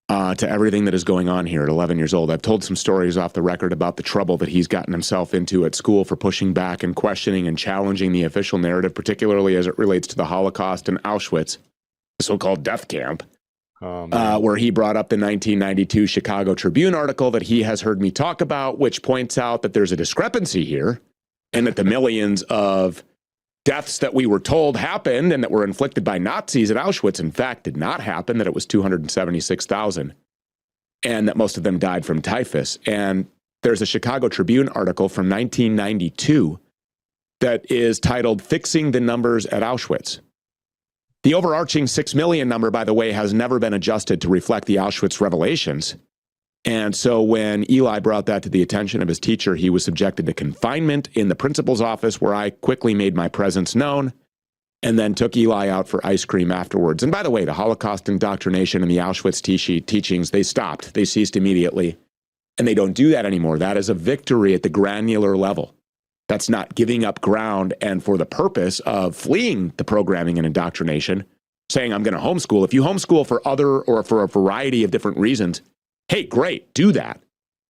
to everything that is going on here at 11 years old. I've told some stories off the record about the trouble that he's gotten himself into at school for pushing back and questioning and challenging the official narrative, particularly as it relates to the Holocaust and Auschwitz, the so-called death camp, where he brought up the 1992 Chicago Tribune article that he has heard me talk about, which points out that there's a discrepancy here and that the millions of deaths that we were told happened and that were inflicted by Nazis at Auschwitz, in fact, did not happen, that it was 276,000, and that most of them died from typhus. And there's a Chicago Tribune article from 1992 that is titled, "Fixing the Numbers at Auschwitz." The overarching 6 million number, by the way, has never been adjusted to reflect the Auschwitz revelations. And so when Eli brought that to the attention of his teacher, he was subjected to confinement in the principal's office, where I quickly made my presence known and then took Eli out for ice cream afterwards. And by the way, the Holocaust indoctrination and the Auschwitz teachings, they stopped. They ceased immediately. And they don't do that anymore. That is a victory at the granular level. That's not giving up ground and for the purpose of fleeing the programming and indoctrination, saying I'm going to homeschool. If you homeschool for other or for a variety of different reasons, hey, great, do that.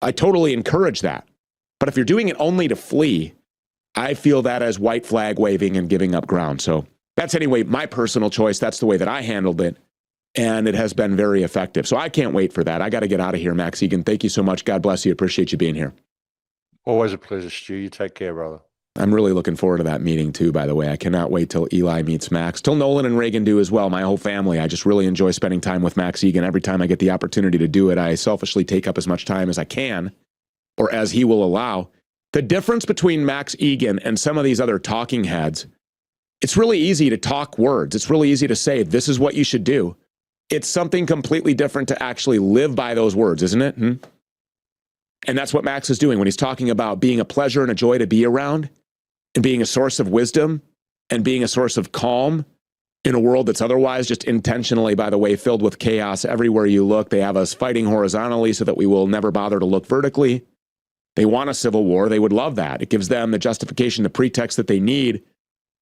I totally encourage that. But if you're doing it only to flee, I feel that as white flag waving and giving up ground. So that's anyway my personal choice. That's the way that I handled it. And it has been very effective. So I can't wait for that. I got to get out of here, Max Igan. Thank you so much. God bless you. Appreciate you being here. Always a pleasure, Stu. You take care, brother. I'm really looking forward to that meeting too, by the way. I cannot wait till Eli meets Max. Till Nolan and Reagan do as well, my whole family. I just really enjoy spending time with Max Igan. Every time I get the opportunity to do it, I selfishly take up as much time as I can, or as he will allow. The difference between Max Igan and some of these other talking heads, it's really easy to talk words. It's really easy to say, this is what you should do. It's something completely different to actually live by those words, isn't it? And that's what Max is doing when he's talking about being a pleasure and a joy to be around, and being a source of wisdom, and being a source of calm in a world that's otherwise just intentionally, by the way, filled with chaos everywhere you look. They have us fighting horizontally so that we will never bother to look vertically. They want a civil war. They would love that. It gives them the justification, the pretext that they need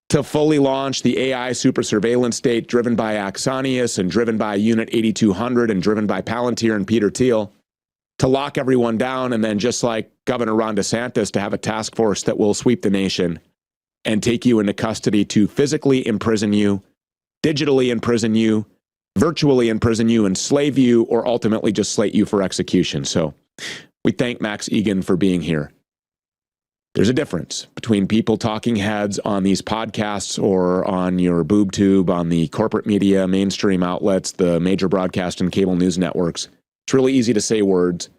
to fully launch the AI super surveillance state driven by Axonius and driven by Unit 8200 and driven by Palantir and Peter Thiel, to lock everyone down, and then just like Governor Ron DeSantis, to have a task force that will sweep the nation and take you into custody to physically imprison you, digitally imprison you, virtually imprison you, enslave you, or ultimately just slate you for execution. So we thank Max Igan for being here. There's a difference between people talking heads on these podcasts or on your boob tube, on the corporate media, mainstream outlets, the major broadcast and cable news networks. It's really easy to say words.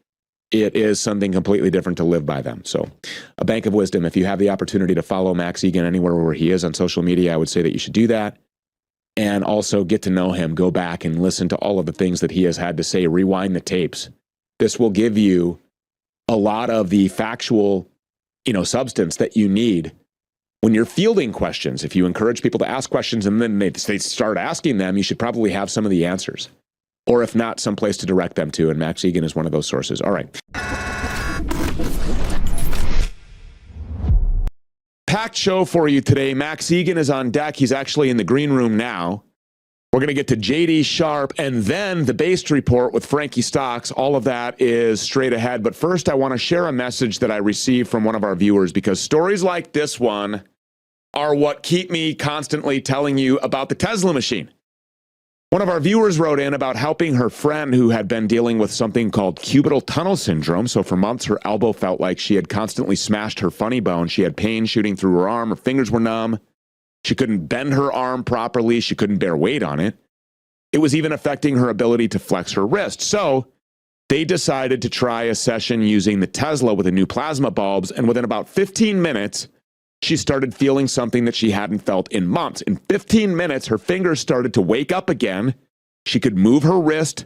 It is something completely different to live by them. So a bank of wisdom. If you have the opportunity to follow Max Igan anywhere where he is on social media, I would say that you should do that. And also get to know him. Go back and listen to all of the things that he has had to say. Rewind the tapes. This will give you a lot of the factual, substance that you need when you're fielding questions. If you encourage people to ask questions and then they start asking them, you should probably have some of the answers. Or if not, someplace to direct them to. And Max Igan is one of those sources. All right. Packed show for you today. Max Igan is on deck. He's actually in the green room now. We're going to get to JD Sharp and then the Based Report with Frankie Stocks. All of that is straight ahead. But first, I want to share a message that I received from one of our viewers, because stories like this one are what keep me constantly telling you about the Tzla Machine. One of our viewers wrote in about helping her friend who had been dealing with something called cubital tunnel syndrome. So for months, her elbow felt like she had constantly smashed her funny bone. She had pain shooting through her arm. Her fingers were numb. She couldn't bend her arm properly. She couldn't bear weight on it. It was even affecting her ability to flex her wrist. So they decided to try a session using the Tzla with the new plasma bulbs. And within about 15 minutes, she started feeling something that she hadn't felt in months. In 15 minutes, her fingers started to wake up again. She could move her wrist.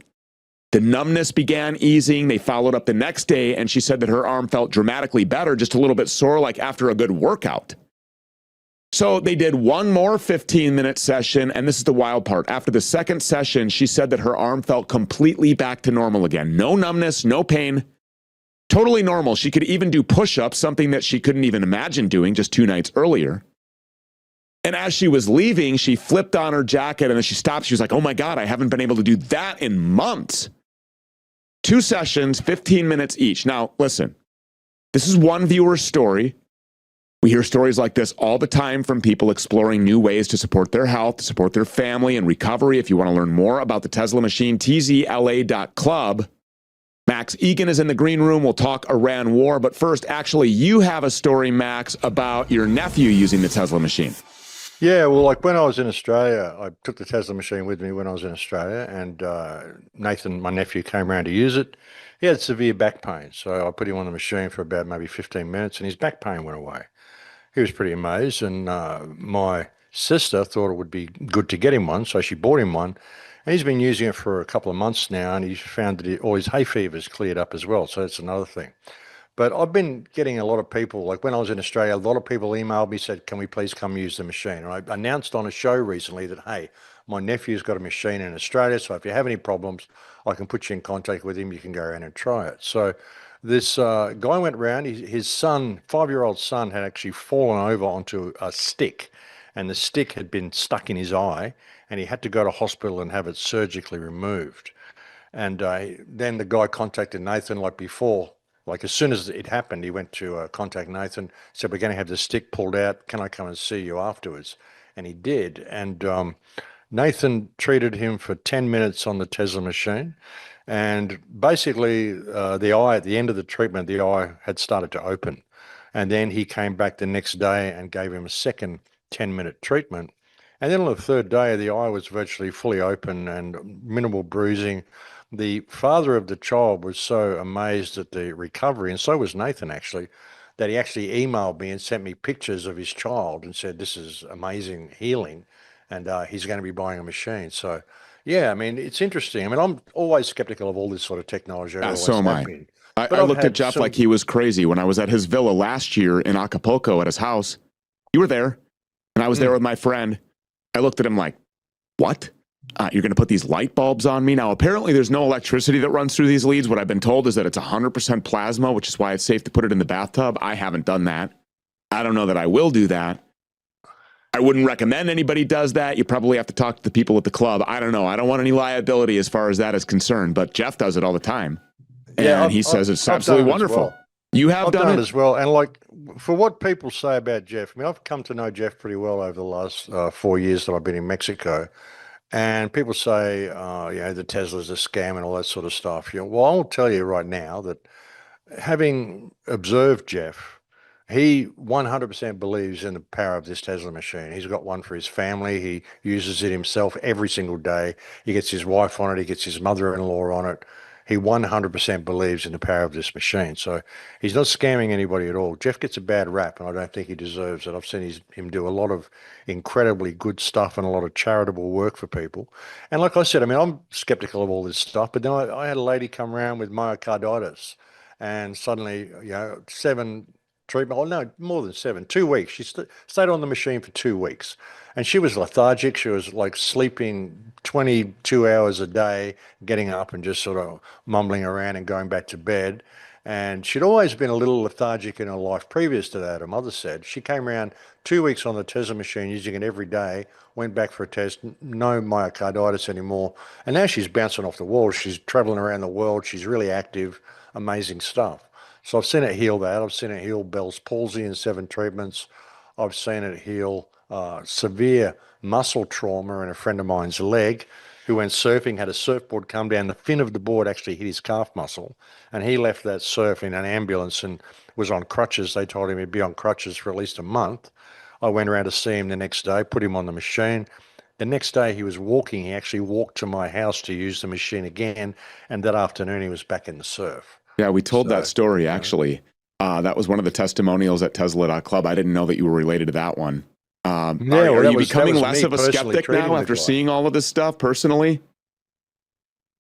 The numbness began easing. They followed up the next day, and she said that her arm felt dramatically better, just a little bit sore, like after a good workout. So they did one more 15-minute session, and this is the wild part. After the second session, she said that her arm felt completely back to normal again. No numbness, no pain, totally normal. She could even do push-ups, something that she couldn't even imagine doing just 2 nights earlier. And as she was leaving, she flipped on her jacket, and then she stopped. She was like, oh my God, I haven't been able to do that in months. 2 sessions, 15 minutes each. Now, listen, this is one viewer's story. We hear stories like this all the time from people exploring new ways to support their health, to support their family and recovery. If you want to learn more about the Tzla Machine, tzla.club. Max Igan is in the green room. We'll talk Iran war. But first, actually, you have a story, Max, about your nephew using the Tzla Machine. Yeah, well, like when I was in Australia, I took the Tzla Machine with me when I was in Australia, and Nathan, my nephew, came around to use it. He had severe back pain, so I put him on the machine for about maybe 15 minutes, and his back pain went away. He was pretty amazed, and my sister thought it would be good to get him one, so she bought him one, and he's been using it for a couple of months now, and he's found that all his hay fever's cleared up as well, so that's another thing. But I've been getting a lot of people, like when I was in Australia, a lot of people emailed me, said, can we please come use the machine? And I announced on a show recently that, hey, my nephew's got a machine in Australia, so if you have any problems, I can put you in contact with him. You can go around and try it. So this guy went around, his son, 5-year-old son, had actually fallen over onto a stick, and the stick had been stuck in his eye, and he had to go to hospital and have it surgically removed. And then the guy contacted Nathan like before. Like as soon as it happened, he went to contact Nathan, said, we're going to have the stick pulled out. Can I come and see you afterwards? And he did. And Nathan treated him for 10 minutes on the Tzla Machine. And basically, the eye, at the end of the treatment, the eye had started to open. And then he came back the next day and gave him a second 10-minute treatment. And then on the third day, the eye was virtually fully open and minimal bruising. The father of the child was so amazed at the recovery, and so was Nathan actually, that he actually emailed me and sent me pictures of his child and said, this is amazing healing, and he's going to be buying a machine. So, yeah, I mean, it's interesting. I mean, I'm always skeptical of all this sort of technology. So am I. I looked at Jeff like he was crazy when I was at his villa last year in Acapulco at his house. You were there, and I was there with my friend. I looked at him like, what? You're going to put these light bulbs on me? Now, apparently there's no electricity that runs through these leads. What I've been told is that it's 100% plasma, which is why it's safe to put it in the bathtub. I haven't done that. I don't know that I will do that. I wouldn't recommend anybody does that. You probably have to talk to the people at the club. I don't know. I don't want any liability as far as that is concerned, but Jeff does it all the time. And he says it's absolutely wonderful. Well. You have done it as well. And like for what people say about Jeff, I mean, I've come to know Jeff pretty well over the last 4 years that I've been in Mexico. And people say, you know, the Tesla's a scam and all that sort of stuff. You know, well, I'll tell you right now that having observed Jeff, he 100% believes in the power of this Tzla machine. He's got one for his family. He uses it himself every single day. He gets his wife on it. He gets his mother-in-law on it. He 100% believes in the power of this machine. So he's not scamming anybody at all. Jeff gets a bad rap, and I don't think he deserves it. I've seen him do a lot of incredibly good stuff and a lot of charitable work for people. And like I said, I mean, I'm skeptical of all this stuff, but then I had a lady come around with myocarditis, and suddenly, you know, 7 treatment, oh no, more than 7, 2 weeks. She stayed on the machine for 2 weeks, and she was lethargic. She was like sleeping 22 hours a day, getting up and just sort of mumbling around and going back to bed. And she'd always been a little lethargic in her life previous to that, her mother said. She came around 2 weeks on the Tzla machine, using it every day, went back for a test, no myocarditis anymore. And now she's bouncing off the walls. She's traveling around the world. She's really active, amazing stuff. So I've seen it heal that. I've seen it heal Bell's palsy in 7 treatments. I've seen it heal severe muscle trauma in a friend of mine's leg who went surfing, had a surfboard come down. The fin of the board actually hit his calf muscle, and he left that surf in an ambulance and was on crutches. They told him he'd be on crutches for at least a month. I went around to see him the next day, put him on the machine. The next day he was walking. He actually walked to my house to use the machine again, and that afternoon he was back in the surf. Yeah, we told that story, actually. That was one of the testimonials at Tzla.club. I didn't know that you were related to that one. Are you becoming less of a skeptic now after seeing all of this stuff personally?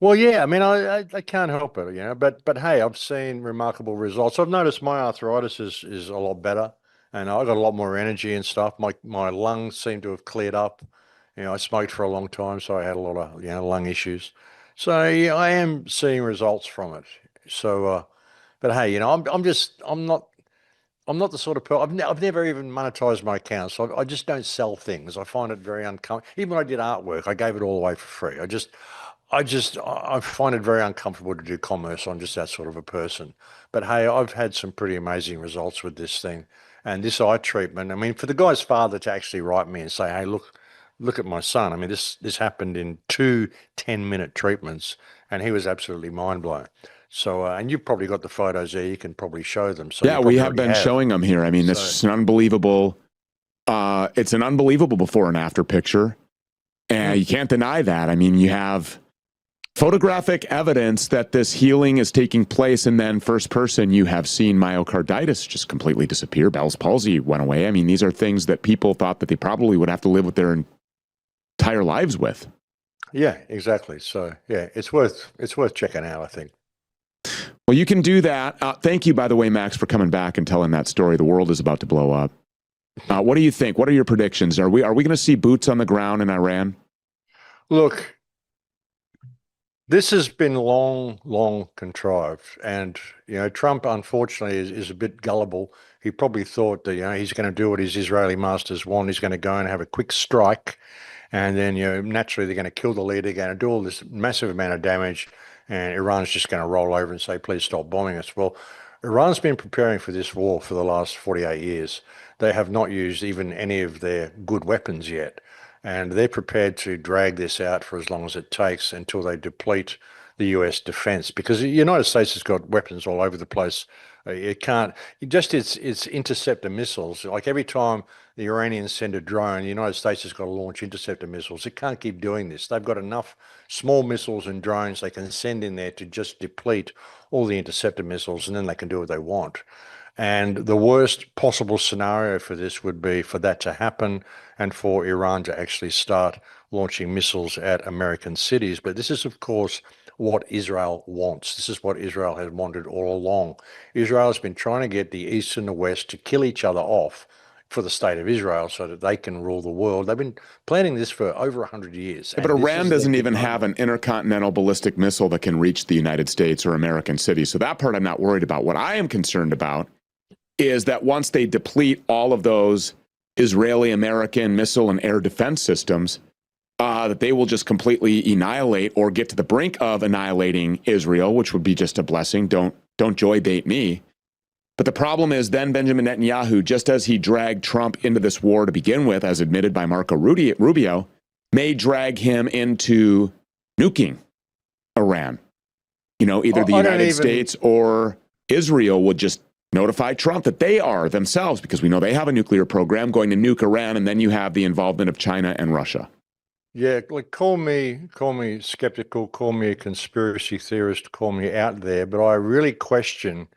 Well, yeah, I mean, I can't help it, but hey, I've seen remarkable results. I've noticed my arthritis is a lot better, and I got a lot more energy and stuff. My lungs seem to have cleared up. I smoked for a long time, so I had a lot of lung issues. So yeah, I am seeing results from it. So, but hey, I'm not the sort of person. I've never even monetized my account, so I just don't sell things. I find it very uncomfortable. Even when I did artwork, I gave it all away for free. I find it very uncomfortable to do commerce. I'm just that sort of a person. But hey, I've had some pretty amazing results with this thing and this eye treatment. I mean, for the guy's father to actually write me and say, "Hey, look at my son." I mean, this happened in two 10-minute treatments, and he was absolutely mind blown. So, and you've probably got the photos there. You can probably show them. So you Yeah, we probably have already been have. showing them here. I mean, this So, is an unbelievable. It's an unbelievable before and after picture, and mm, you can't deny that. I mean, you have photographic evidence that this healing is taking place, and then first person, you have seen myocarditis just completely disappear. Bell's palsy went away. I mean, these are things that people thought that they probably would have to live with their entire lives with. yeah, exactly. So, yeah, it's worth checking out, I think. Well, you can do that. Thank you, by the way, Max, for coming back and telling that story. The world is about to blow up. What do you think? What are your predictions? Are we going to see boots on the ground in Iran? Look, this has been long, long contrived, and Trump, unfortunately, is a bit gullible. He probably thought that he's going to do what his Israeli masters want. He's going to go and have a quick strike, and then naturally they're going to kill the leader, going to do all this massive amount of damage, and Iran's just going to roll over and say, "Please stop bombing us." Well, Iran's been preparing for this war for the last 48 years. They have not used even any of their good weapons yet. And they're prepared to drag this out for as long as it takes until they deplete the US defense because the United States has got weapons all over the place. It can't, it's interceptor missiles. Like every time the Iranians send a drone, the United States has got to launch interceptor missiles. It can't keep doing this. They've got enough small missiles and drones they can send in there to just deplete all the interceptor missiles, and then they can do what they want. And the worst possible scenario for this would be for that to happen and for Iran to actually start launching missiles at American cities. But this is, of course, what Israel wants. This is what Israel has wanted all along. Israel has been trying to get the East and the West to kill each other off for the state of Israel so that they can rule the world. They've been planning this for over 100 years, Yeah, but and this Iran is their doesn't big even have an moment. intercontinental ballistic missile that can reach the United States or American cities. So that part I'm not worried about. What I am concerned about is that once they deplete all of those Israeli American missile and air defense systems, that they will just completely annihilate or get to the brink of annihilating Israel, which would be just a blessing. Don't joy bait me. But the problem is then Benjamin Netanyahu, just as he dragged Trump into this war to begin with, as admitted by Marco Rubio, may drag him into nuking Iran. Either the I don't United even. States or Israel would just notify Trump that they are themselves, because we know they have a nuclear program, going to nuke Iran, and then you have the involvement of China and Russia. Yeah, like call me skeptical, call me a conspiracy theorist, call me out there, but I really question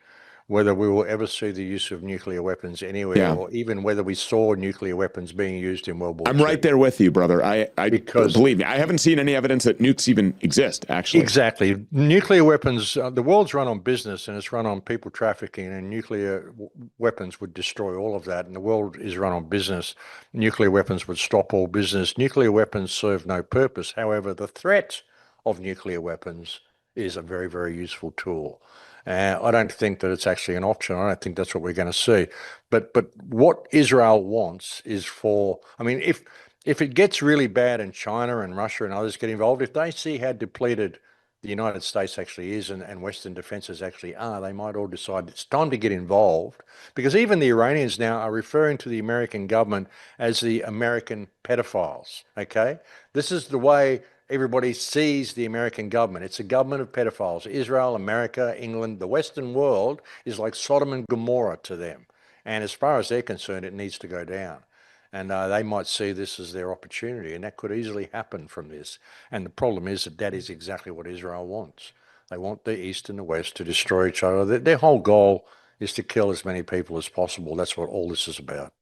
whether we will ever see the use of nuclear weapons anywhere, Yeah. or even whether we saw nuclear weapons being used in World War I'm right II. there with you, brother. I Because believe me, I haven't seen any evidence that nukes even exist, actually. exactly. Nuclear weapons, the world's run on business and it's run on people trafficking, and nuclear weapons would destroy all of that. And the world is run on business. Nuclear weapons would stop all business. Nuclear weapons serve no purpose. However, the threat of nuclear weapons is a very, very useful tool. I don't think that it's actually an option. I don't think that's what we're going to see. But what Israel wants is for, I mean, if it gets really bad and China and Russia and others get involved, if they see how depleted the United States actually is and Western defenses actually are, they might all decide it's time to get involved. Because even the Iranians now are referring to the American government as the American pedophiles. Okay? This is the way everybody sees the American government. It's a government of pedophiles. Israel, America, England, the Western world is like Sodom and Gomorrah to them. And as far as they're concerned, it needs to go down. And they might see this as their opportunity, and that could easily happen from this. And the problem is that that is exactly what Israel wants. They want the East and the West to destroy each other. Their whole goal is to kill as many people as possible. That's what all this is about.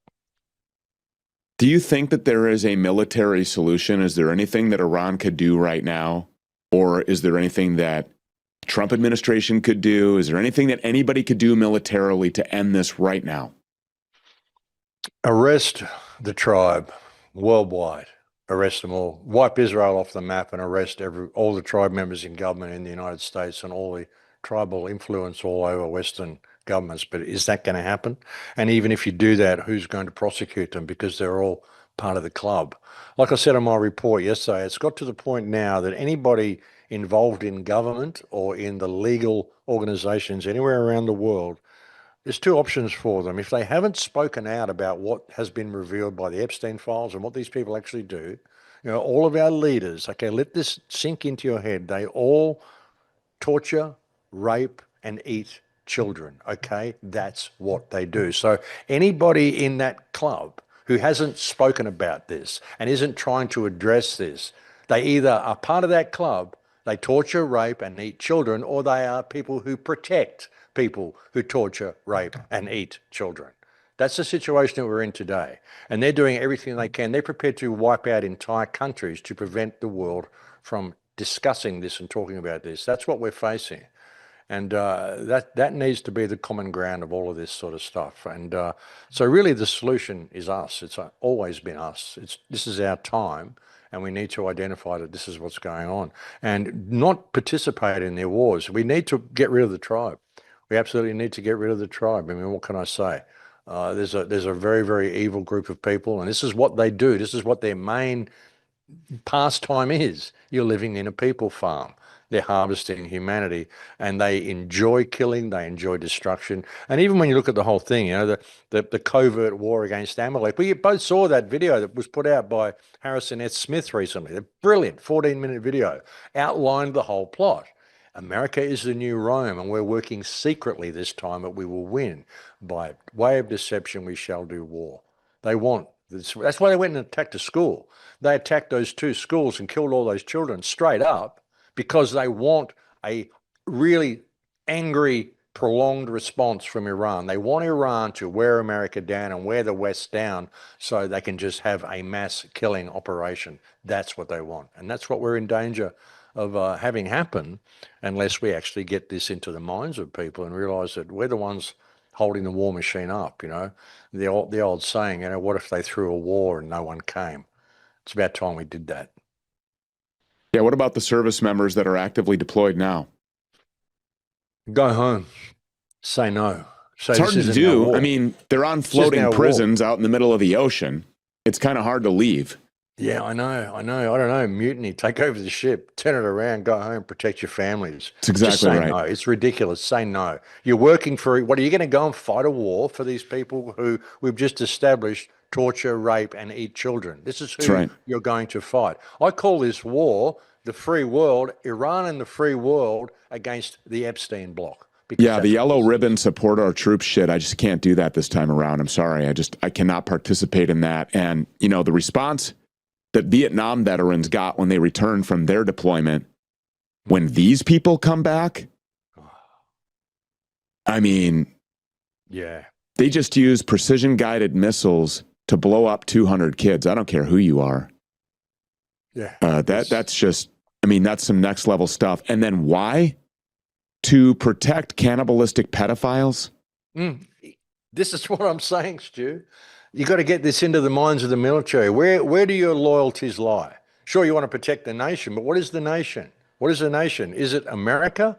Do you think that there is a military solution? Is there anything that Iran could do right now Or is there anything that the Trump administration could do? Is there anything that anybody could do militarily to end this right now? Arrest the tribe worldwide. Arrest them all. Wipe Israel off the map and arrest all the tribe members in government in the United States and all the tribal influence all over Western governments. But is that going to happen? And even if you do that, who's going to prosecute them? Because they're all part of the club. Like I said in my report yesterday, it's got to the point now that anybody involved in government or in the legal organizations anywhere around the world, there's two options for them. If they haven't spoken out about what has been revealed by the Epstein files and what these people actually do, all of our leaders, okay, let this sink into your head. They all torture, rape, and eat children, okay? That's what they do. So anybody in that club who hasn't spoken about this and isn't trying to address this, they either are part of that club, they torture, rape, and eat children, or they are people who protect people who torture, rape, and eat children. That's the situation that we're in today. And they're doing everything they can. They're prepared to wipe out entire countries to prevent the world from discussing this and talking about this. That's what we're facing. And that needs to be the common ground of all of this sort of stuff. And so really the solution is us. It's always been us. This is our time. And we need to identify that this is what's going on and not participate in their wars. We need to get rid of the tribe. We absolutely need to get rid of the tribe. I mean, what can I say? There's a very, very evil group of people, and this is what they do. This is what their main pastime is. You're living in a people farm. They're harvesting humanity, and they enjoy killing. They enjoy destruction. And even when you look at the whole thing, the covert war against Amalek. We both saw that video that was put out by Harrison S. Smith recently. A brilliant 14-minute video outlined the whole plot. America is the new Rome, and we're working secretly this time, but we will win. By way of deception, we shall do war. They want this. That's why they went and attacked a school. They attacked those two schools and killed all those children straight up because they want a really angry, prolonged response from Iran. They want Iran to wear America down and wear the West down so they can just have a mass killing operation. That's what they want. And that's what we're in danger of having happen unless we actually get this into the minds of people and realize that we're the ones holding the war machine up. The old saying, what if they threw a war and no one came? It's about time we did that. Yeah, what about the service members that are actively deployed now? Go home. Say no. It's hard to do. I mean, they're on floating prisons out in the middle of the ocean. It's kind of hard to leave. Yeah, I know. I don't know. Mutiny, take over the ship, turn it around, go home, protect your families. It's exactly Just say right. No. It's ridiculous. Say no. You're working for, what are you going to go and fight a war for these people who we've just established torture, rape, and eat children? This is who you're going to fight. I call this war the free world, Iran and the free world against the Epstein bloc. Yeah, the yellow ribbon support our troops shit. I just can't do that this time around. I'm sorry. I cannot participate in that. And, the response that Vietnam veterans got when they returned from their deployment, when these people come back, I mean, yeah, they just use precision-guided missiles to blow up 200 kids. I don't care who you are. Yeah, that's just, that's some next level stuff. And then why? To protect cannibalistic pedophiles? This is what I'm saying, Stu. You got to get this into the minds of the military. Where do your loyalties lie? Sure, you want to protect the nation, but what is the nation? What is the nation? Is it America,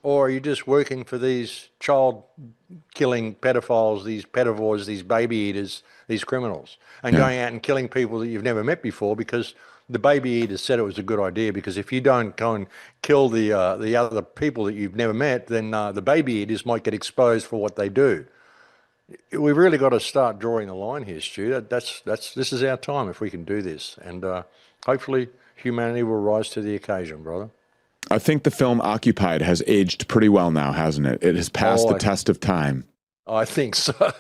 or are you just working for these child-killing pedophiles, these pedivores, these baby eaters, these criminals, and going out and killing people that you've never met before because the baby eaters said it was a good idea? Because if you don't go and kill the other people that you've never met, then the baby eaters might get exposed for what they do. We've really got to start drawing the line here, Stu. This is our time if we can do this, and hopefully humanity will rise to the occasion, brother. I think the film Occupied has aged pretty well now, hasn't it? It has passed the test of time. I think so.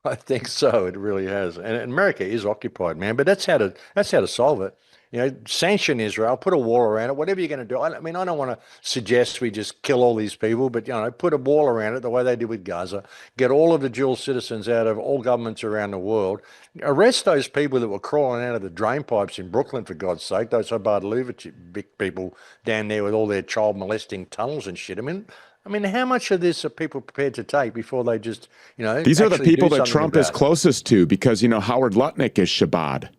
I think so. It really has. And America is occupied, man. But that's how to solve it. sanction Israel, put a wall around it, whatever you're going to do. I mean, I don't want to suggest we just kill all these people, but, put a wall around it the way they did with Gaza, get all of the dual citizens out of all governments around the world, arrest those people that were crawling out of the drain pipes in Brooklyn, for God's sake, those Hobart big people down there with all their child molesting tunnels and shit. I mean, how much of this are people prepared to take before they just, These are the people that Trump is about it? closest to because, Howard Lutnick is Shabbat.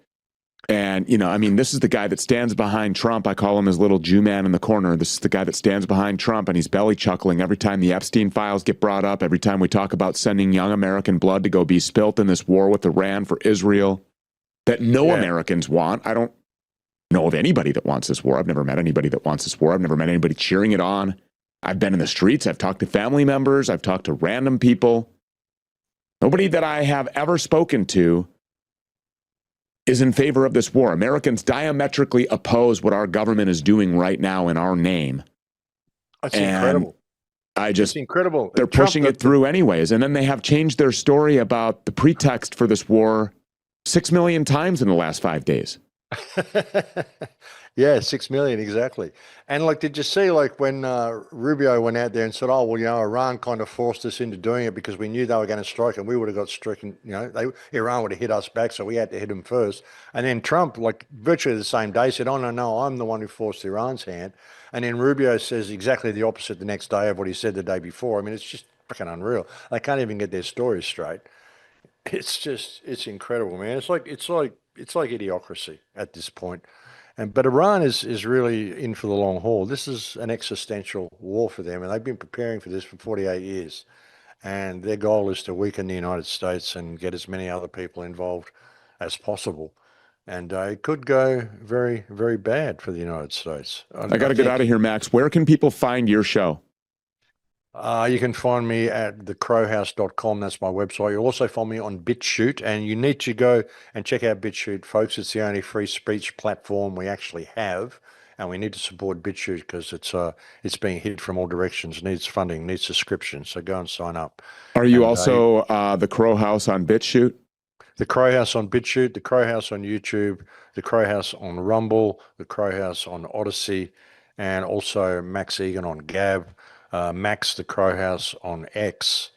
And, this is the guy that stands behind Trump. I call him his little Jew man in the corner. This is the guy that stands behind Trump, and he's belly chuckling every time the Epstein files get brought up, every time we talk about sending young American blood to go be spilt in this war with Iran for Israel that no Americans want. I don't know of anybody that wants this war. I've never met anybody that wants this war. I've never met anybody cheering it on. I've been in the streets. I've talked to family members. I've talked to random people. Nobody that I have ever spoken to is in favor of this war. Americans diametrically oppose what our government is doing right now in our name. That's incredible. It's incredible. They're pushing it through anyways. And then they have changed their story about the pretext for this war 6 million times in the last 5 days. Yeah, 6 million, exactly. And did you see when Rubio went out there and said, oh, well, Iran kind of forced us into doing it because we knew they were going to strike and we would have got stricken, Iran would have hit us back, so we had to hit them first. And then Trump, virtually the same day, said, oh, no, I'm the one who forced Iran's hand. And then Rubio says exactly the opposite the next day of what he said the day before. I mean, it's just freaking unreal. They can't even get their stories straight. It's incredible, man. It's like idiocracy at this point. But Iran is really in for the long haul. This is an existential war for them, and they've been preparing for this for 48 years. And their goal is to weaken the United States and get as many other people involved as possible. And it could go very, very bad for the United States. I got to get out of here, Max. Where can people find your show? You can find me at TheCrowhouse.com. That's my website. You'll also find me on BitChute, and you need to go and check out BitChute, folks. It's the only free speech platform we actually have, and we need to support BitChute because it's being hit from all directions. Needs funding, needs subscription. So go and sign up. Are you also the Crowhouse on BitChute? The Crowhouse on BitChute, the Crowhouse on YouTube, the Crowhouse on Rumble, the Crowhouse on Odyssey, and also Max Igan on Gab. Max the Crowhouse on X,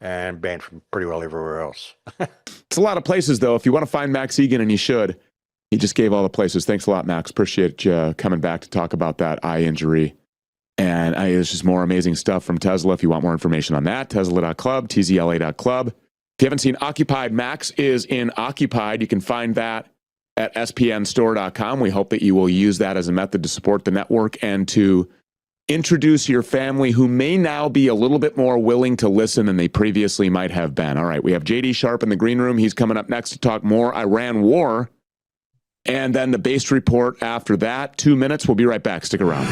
and banned from pretty well everywhere else. It's a lot of places, though. If you want to find Max Igan, and you should, he just gave all the places. Thanks a lot, Max. Appreciate you coming back to talk about that eye injury. And there's just more amazing stuff from Tzla. If you want more information on that, Tzla.club, tzla.club. If you haven't seen Occupied, Max is in Occupied. You can find that at spnstore.com. We hope that you will use that as a method to support the network and to introduce your family who may now be a little bit more willing to listen than they previously might have been. All right, we have JD Sharp in the green room. He's coming up next to talk more Iran war. And then the Based Report after that. 2 minutes. We'll be right back. Stick around.